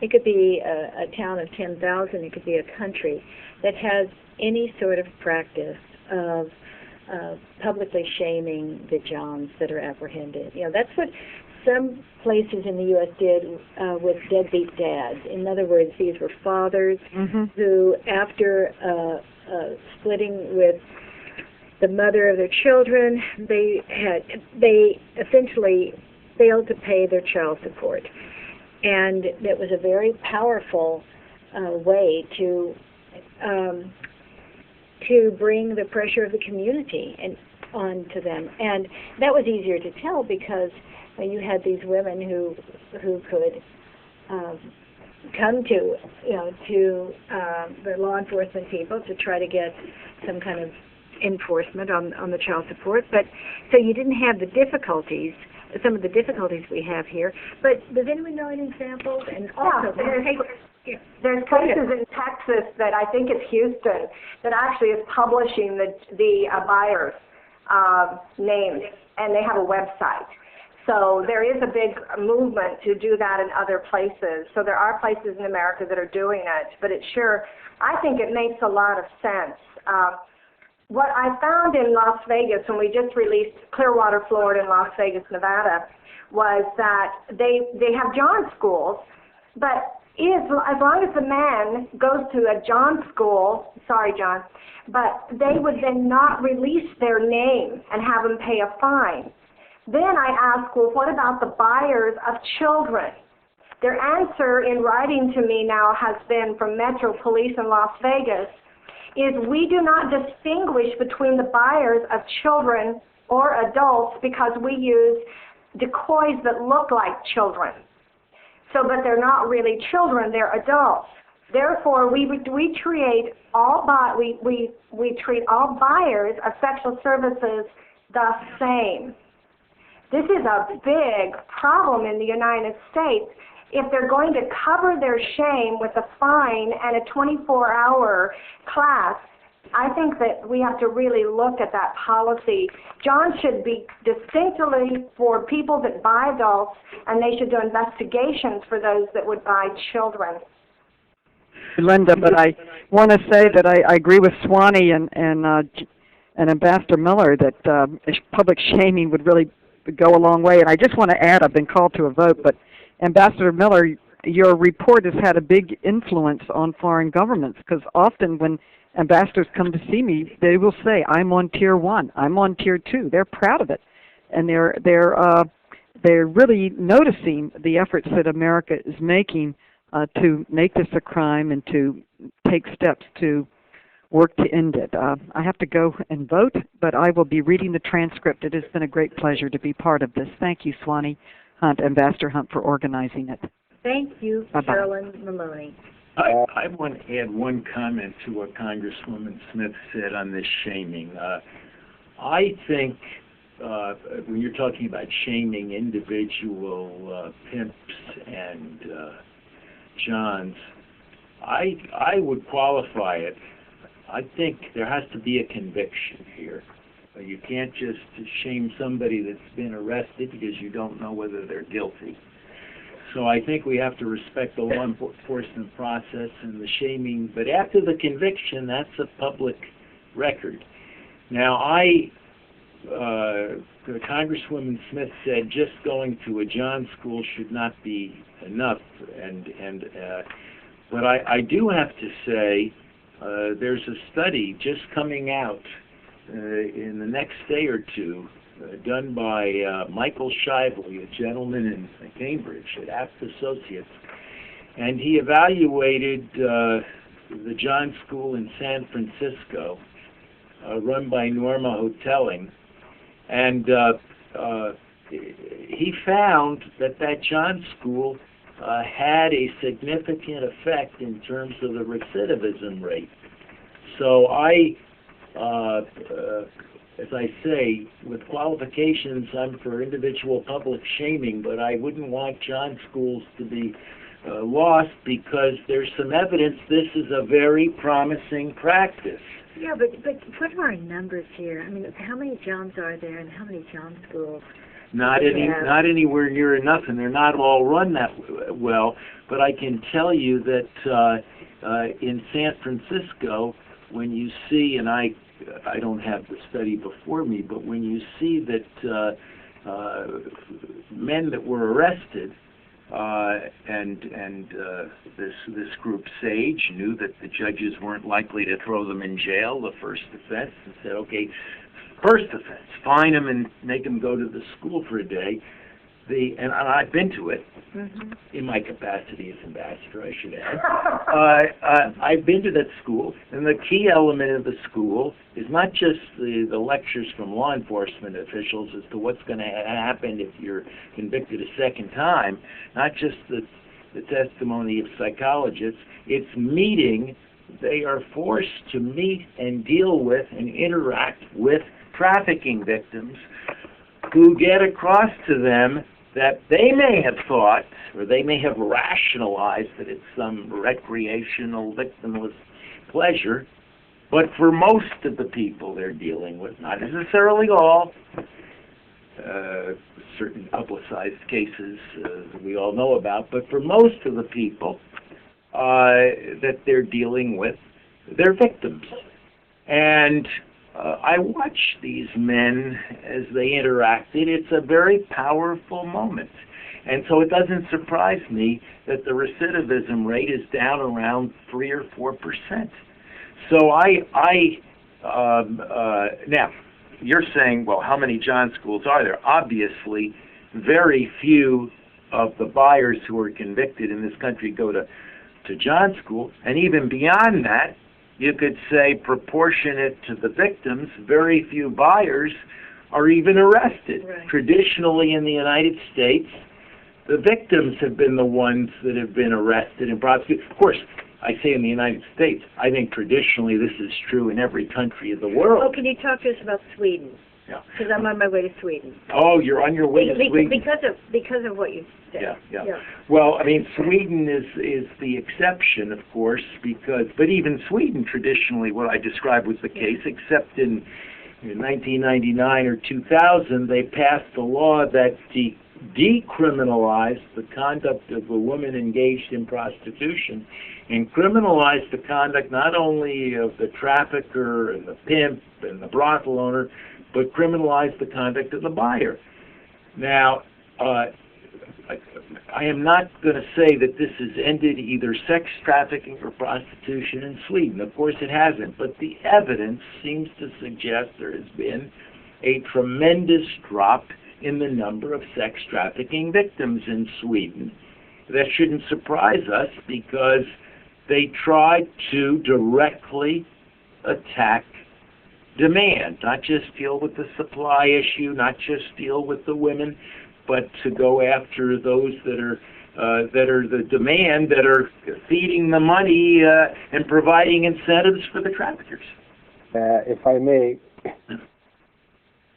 it could be a town of 10,000, it could be a country, that has any sort of practice of publicly shaming the Johns that are apprehended? You know, that's what some places in the U.S. did with deadbeat dads. In other words, these were fathers who, after splitting with the mother of their children, they essentially failed to pay their child support, and that was a very powerful way to bring the pressure of the community onto them. And that was easier to tell because when you had these women who could come to the law enforcement people to try to get some kind of enforcement on the child support, but so you didn't have the difficulties, some of the difficulties we have here. But does anyone know any examples? And also, there's places in Texas that I think it's Houston that actually is publishing the buyers' names, and they have a website. So there is a big movement to do that in other places. So there are places in America that are doing it, but I think it makes a lot of sense. What I found in Las Vegas when we just released Clearwater, Florida, and Las Vegas, Nevada, was that they have John schools, but as long as the man goes to a John school, sorry John, but they would then not release their name and have them pay a fine. Then I asked, well, what about the buyers of children? Their answer in writing to me now has been from Metro Police in Las Vegas, is we do not distinguish between the buyers of children or adults because we use decoys that look like children. So, but they're not really children, they're adults. Therefore, we treat all buyers of sexual services the same. This is a big problem in the United States. If they're going to cover their shame with a fine and a 24-hour class, I think that we have to really look at that policy. John should be distinctly for people that buy adults, and they should do investigations for those that would buy children. Linda, but I want to say that I agree with Swanee and Ambassador Miller that public shaming would really go a long way. And I just want to add, I've been called to a vote, but Ambassador Miller, your report has had a big influence on foreign governments, because often when ambassadors come to see me, they will say, I'm on tier 1, I'm on tier 2. They're proud of it. And they're really noticing the efforts that America is making to make this a crime and to take steps to work to end it. I have to go and vote, but I will be reading the transcript. It has been a great pleasure to be part of this. Thank you, Swanee Hunt, Ambassador Hunt, for organizing it. Thank you, Carolyn Maloney. I want to add one comment to what Congresswoman Smith said on this shaming. I think when you're talking about shaming individual pimps and Johns, I would qualify it. I think there has to be a conviction here. You can't just shame somebody that's been arrested because you don't know whether they're guilty. So I think we have to respect the law enforcement process and the shaming, but after the conviction, that's a public record. Now, Congresswoman Smith said just going to a John school should not be enough, but I do have to say there's a study just coming out in the next day or two, done by Michael Shively, a gentleman in Cambridge at Abt Associates, and he evaluated the John School in San Francisco, run by Norma Hotelling, And he found that John School had a significant effect in terms of the recidivism rate. So as I say, with qualifications, I'm for individual public shaming, but I wouldn't want John Schools to be lost because there's some evidence this is a very promising practice. Yeah, but what are our numbers here? I mean, how many Johns are there, and how many John Schools? Not anywhere near enough, and they're not all run that well. But I can tell you that in San Francisco, when you see, and I don't have the study before me, but when you see that men that were arrested, and this group SAGE knew that the judges weren't likely to throw them in jail, the first offense, and said, okay, first offense, fine them and make them go to the school for a day. And I've been to it in my capacity as ambassador, I should add. I've been to that school, and the key element of the school is not just the lectures from law enforcement officials as to what's going to happen if you're convicted a second time, not just the testimony of psychologists. It's meeting. They are forced to meet and deal with and interact with trafficking victims who get across to them that they may have thought, or they may have rationalized that it's some recreational, victimless pleasure, but for most of the people they're dealing with, not necessarily all, certain publicized cases we all know about, but for most of the people that they're dealing with, they're victims. And I watch these men as they interacted. It's a very powerful moment. And so it doesn't surprise me that the recidivism rate is down around 3 or 4%. So now, you're saying, well, how many John Schools are there? Obviously, very few of the buyers who are convicted in this country go to John School. And even beyond that, you could say proportionate to the victims, very few buyers are even arrested. Right. Traditionally in the United States, the victims have been the ones that have been arrested and prosecuted. Of course, I say in the United States, I think traditionally this is true in every country of the world. Oh, can you talk to us about Sweden? Yeah. Because I'm on my way to Sweden. Oh, you're on your way to Sweden? Because of what you said. Yeah. Well, I mean, Sweden is the exception, of course, but even Sweden traditionally, what I described was the case, except in 1999 or 2000, they passed a law that decriminalized the conduct of a woman engaged in prostitution and criminalized the conduct not only of the trafficker and the pimp and the brothel owner, but criminalize the conduct of the buyer. Now, I am not going to say that this has ended either sex trafficking or prostitution in Sweden. Of course it hasn't, but the evidence seems to suggest there has been a tremendous drop in the number of sex trafficking victims in Sweden. That shouldn't surprise us because they tried to directly attack demand, not just deal with the supply issue, not just deal with the women, but to go after those that are the demand, that are feeding the money and providing incentives for the traffickers. If I may.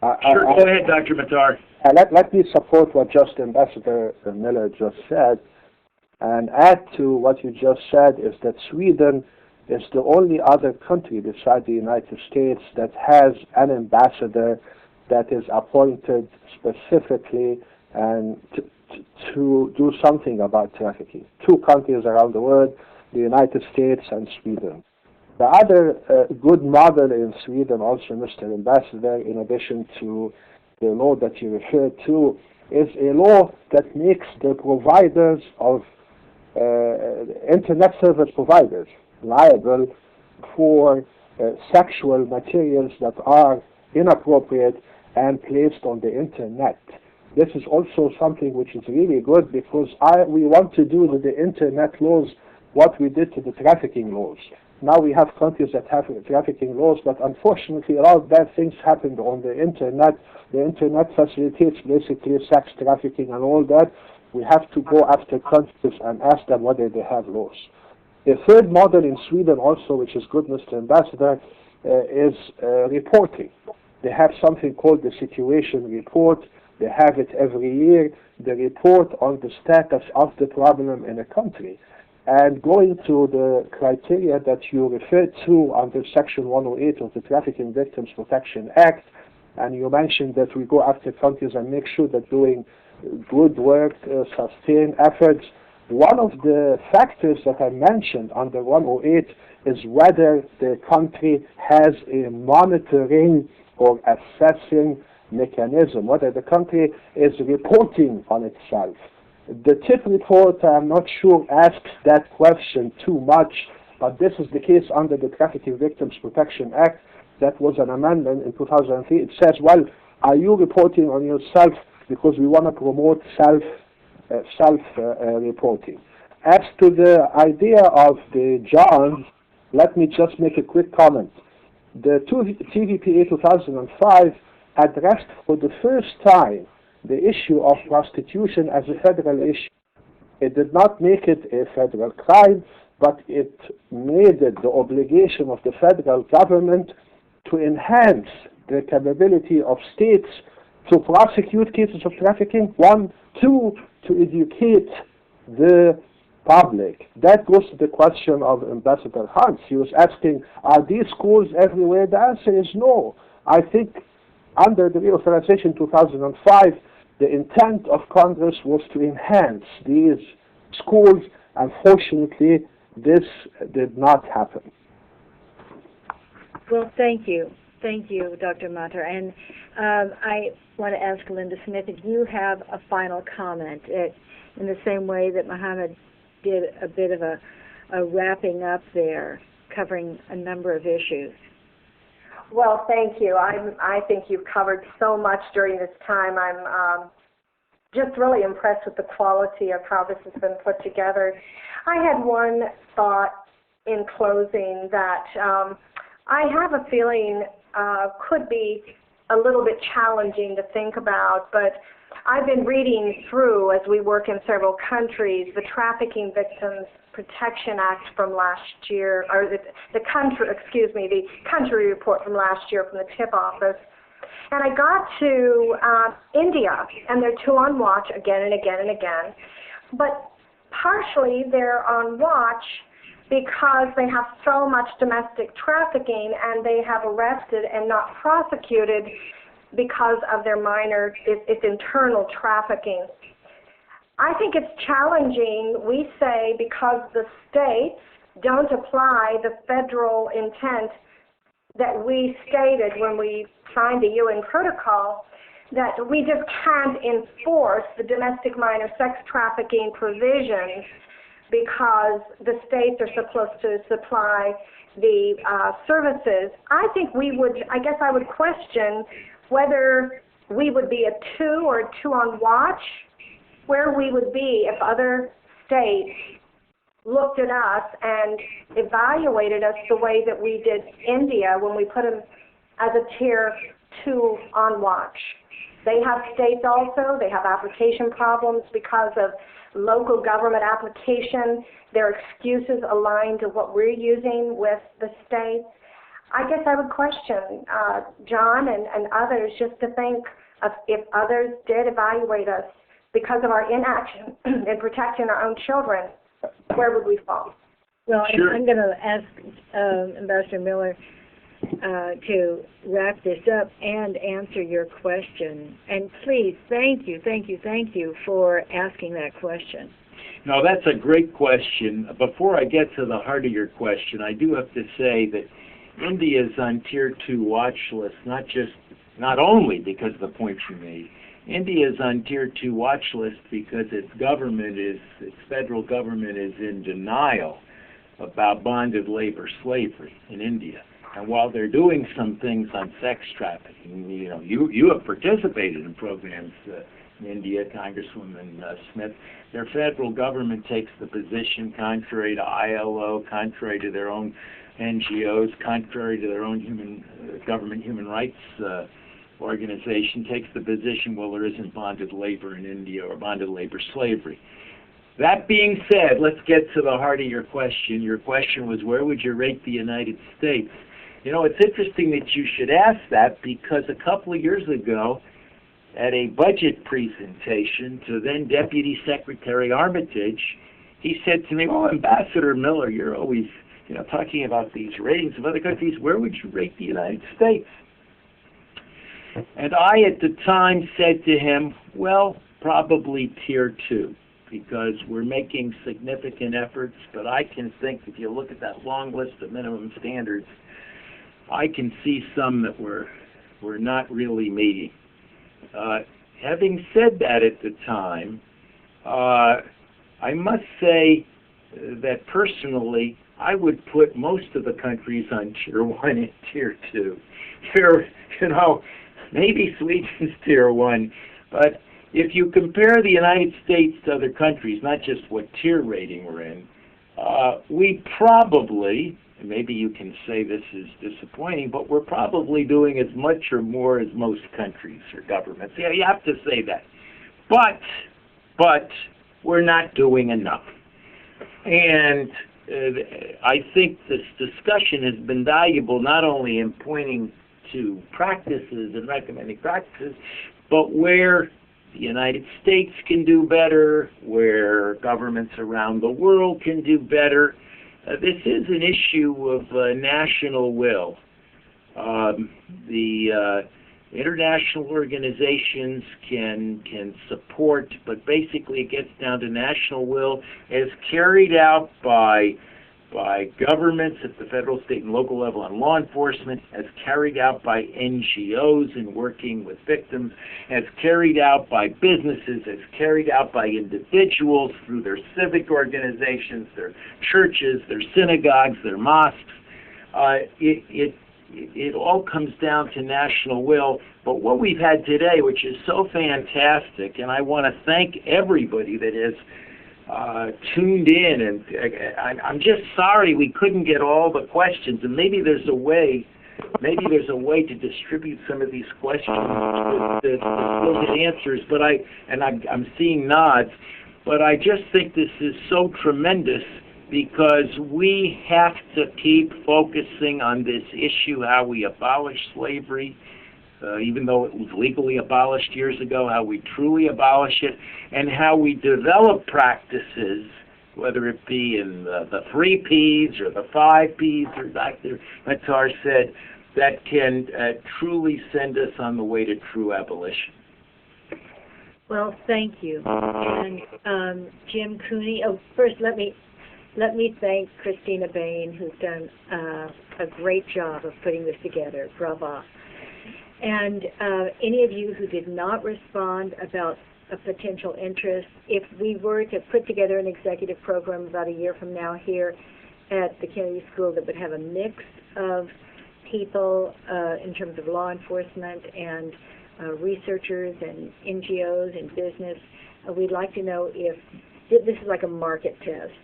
Sure, go ahead, Dr. Mattar. Let me support what Ambassador Miller just said, and add to what you just said is that Sweden is the only other country besides the United States that has an ambassador that is appointed specifically and to do something about trafficking. 2 countries around the world, the United States and Sweden. The other good model in Sweden also, Mr. Ambassador, in addition to the law that you referred to, is a law that makes the providers of internet service providers liable for sexual materials that are inappropriate and placed on the internet. This is also something which is really good because we want to do the internet laws what we did to the trafficking laws. Now we have countries that have trafficking laws, but unfortunately a lot of bad things happened on the Internet. The Internet facilitates basically sex trafficking and all that. We have to go after countries and ask them whether they have laws. A third model in Sweden also, which is good, Mr. Ambassador, is reporting. They have something called the situation report. They have it every year. They report on the status of the problem in a country. And going to the criteria that you referred to under Section 108 of the Trafficking Victims Protection Act, and you mentioned that we go after countries and make sure that doing good work, sustain efforts. One of the factors that I mentioned under 108 is whether the country has a monitoring or assessing mechanism, whether the country is reporting on itself. The TIP report, I'm not sure, asks that question too much, but this is the case under the Trafficking Victims Protection Act. That was an amendment in 2003. It says, well, are you reporting on yourself, because we want to promote self-reporting. As to the idea of the Johns, let me just make a quick comment. The TVPA 2005 addressed for the first time the issue of prostitution as a federal issue. It did not make it a federal crime, but it made it the obligation of the federal government to enhance the capability of states to prosecute cases of trafficking, 1. 2, to educate the public. That goes to the question of Ambassador Hunt. He was asking, are these schools everywhere? The answer is no. I think under the reauthorization 2005, the intent of Congress was to enhance these schools. Unfortunately, this did not happen. Well, thank you. Thank you, Dr. Mattar. And I want to ask Linda Smith if you have a final comment in the same way that Mohamed did a bit of a wrapping up there, covering a number of issues. Well, thank you. I think you've covered so much during this time. I'm just really impressed with the quality of how this has been put together. I had one thought in closing that I have a feeling could be a little bit challenging to think about, but I've been reading through, as we work in several countries, the Trafficking Victims Protection Act from last year, or the country report from last year from the TIP office. And I got to India, and they're too on watch again and again and again. But partially they're on watch because they have so much domestic trafficking, and they have arrested and not prosecuted because of their minor, it's internal trafficking. I think it's challenging, we say, because the states don't apply the federal intent that we stated when we signed the UN protocol, that we just can't enforce the domestic minor sex trafficking provisions because the states are supposed to supply the services. I think I would question whether we would be a 2 or a 2 on watch, where we would be if other states looked at us and evaluated us the way that we did India when we put them as a tier 2 on watch. They have states also, they have application problems because of local government application. Their excuses align to what we're using with the states. I guess I would question John and others just to think of if others did evaluate us because of our inaction in protecting our own children, where would we fall? Well, Sure. I'm going to ask Ambassador Miller to wrap this up and answer your question. And please, thank you for asking that question. No, that's a great question. Before I get to the heart of your question, I do have to say that India is on Tier 2 watch list, not only because of the points you made. India is on Tier 2 watch list because its federal government is in denial about bonded labor slavery in India. And while they're doing some things on sex trafficking, you have participated in programs in India, Congresswoman Smith, their federal government takes the position, contrary to ILO, contrary to their own NGOs, contrary to their own government human rights organization, takes the position, well, there isn't bonded labor in India or bonded labor slavery. That being said, let's get to the heart of your question. Your question was, where would you rate the United States? You know, it's interesting that you should ask that, because a couple of years ago, at a budget presentation to then Deputy Secretary Armitage, he said to me, "Oh, Ambassador Miller, you're always, talking about these ratings of other countries. Where would you rate the United States?" And I, at the time, said to him, well, probably tier 2, because we're making significant efforts, but I can think, if you look at that long list of minimum standards, I can see some that we're not really meeting. Having said that at the time, I must say that personally, I would put most of the countries on tier 1 and tier 2. Maybe Sweden's tier 1, but if you compare the United States to other countries, not just what tier rating we're in, we probably, and maybe you can say this is disappointing, but we're probably doing as much or more as most countries or governments. Yeah, you have to say that. But we're not doing enough. And I think this discussion has been valuable, not only in pointing to practices and recommending practices, but where the United States can do better, where governments around the world can do better. This is an issue of national will. The international organizations can support, but basically it gets down to national will as carried out by governments at the federal, state, and local level on law enforcement, as carried out by NGOs in working with victims, as carried out by businesses, as carried out by individuals through their civic organizations, their churches, their synagogues, their mosques. It all comes down to national will. But what we've had today, which is so fantastic, and I want to thank everybody that has tuned in, and I'm just sorry we couldn't get all the questions, and maybe there's a way to distribute some of these questions to get answers. But I'm seeing nods, but I just think this is so tremendous, because we have to keep focusing on this issue, how we abolish slavery, even though it was legally abolished years ago, how we truly abolish it, and how we develop practices, whether it be in the 3 Ps or the 5 Ps, or Dr. Mattar said, that can truly send us on the way to true abolition. Well, thank you. And Jim Cooney, first let me thank Christina Bain, who's done a great job of putting this together. Bravo. And any of you who did not respond about a potential interest, if we were to put together an executive program about a year from now here at the Kennedy School that would have a mix of people in terms of law enforcement and researchers and NGOs and business, we'd like to know if this is like a market test.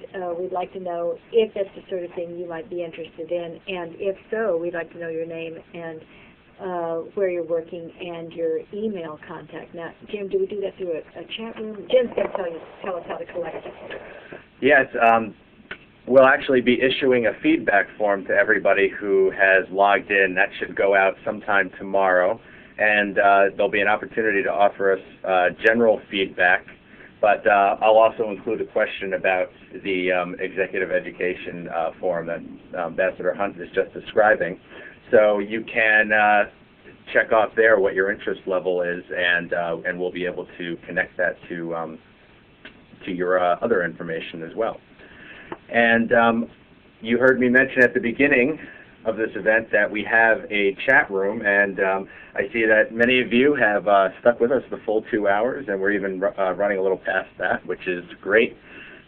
We'd like to know if that's the sort of thing you might be interested in, and if so, we'd like to know your name and where you're working and your email contact. Now, Jim, do we do that through a chat room? Jim's going to tell us how to collect it. Yes, we'll actually be issuing a feedback form to everybody who has logged in. That should go out sometime tomorrow, and there'll be an opportunity to offer us general feedback. But I'll also include a question about the executive education form that Ambassador Hunt is just describing. So you can check off there what your interest level is, and we'll be able to connect that to your other information as well. And you heard me mention at the beginning of this event that we have a chat room, and I see that many of you have stuck with us the full 2 hours, and we're even running a little past that, which is great.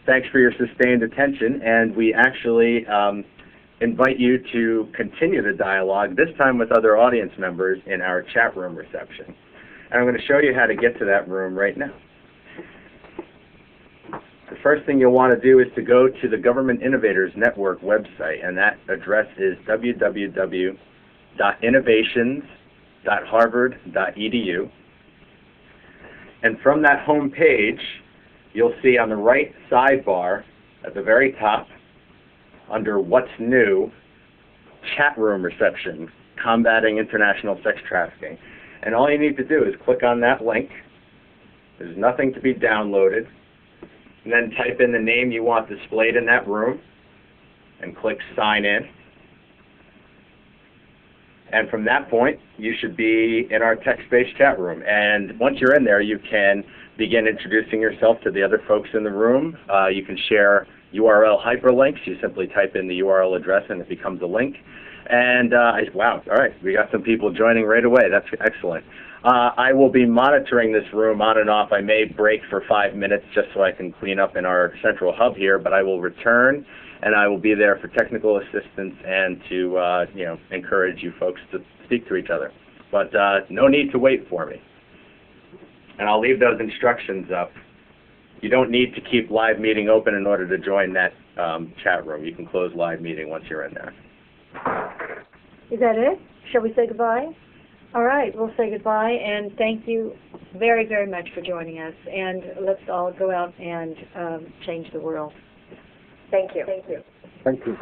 Thanks for your sustained attention, and we actually invite you to continue the dialogue, this time with other audience members in our chat room reception. And I'm going to show you how to get to that room right now. The first thing you'll want to do is to go to the Government Innovators Network website, and that address is www.innovations.harvard.edu. And from that home page, you'll see on the right sidebar at the very top, under What's New, Chat Room Reception, Combating International Sex Trafficking. And all you need to do is click on that link. There's nothing to be downloaded. And then type in the name you want displayed in that room and click Sign In. And from that point, you should be in our text-based chat room. And once you're in there, you can begin introducing yourself to the other folks in the room. You can share URL hyperlinks. You simply type in the URL address and it becomes a link. And wow, all right, we got some people joining right away. That's excellent. I will be monitoring this room on and off. I may break for 5 minutes just so I can clean up in our central hub here, but I will return, and I will be there for technical assistance and to encourage you folks to speak to each other. But no need to wait for me. And I'll leave those instructions up. You don't need to keep live meeting open in order to join that chat room. You can close live meeting once you're in there. Is that it? Shall we say goodbye? All right, we'll say goodbye, and thank you very, very much for joining us. And let's all go out and change the world. Thank you. Thank you.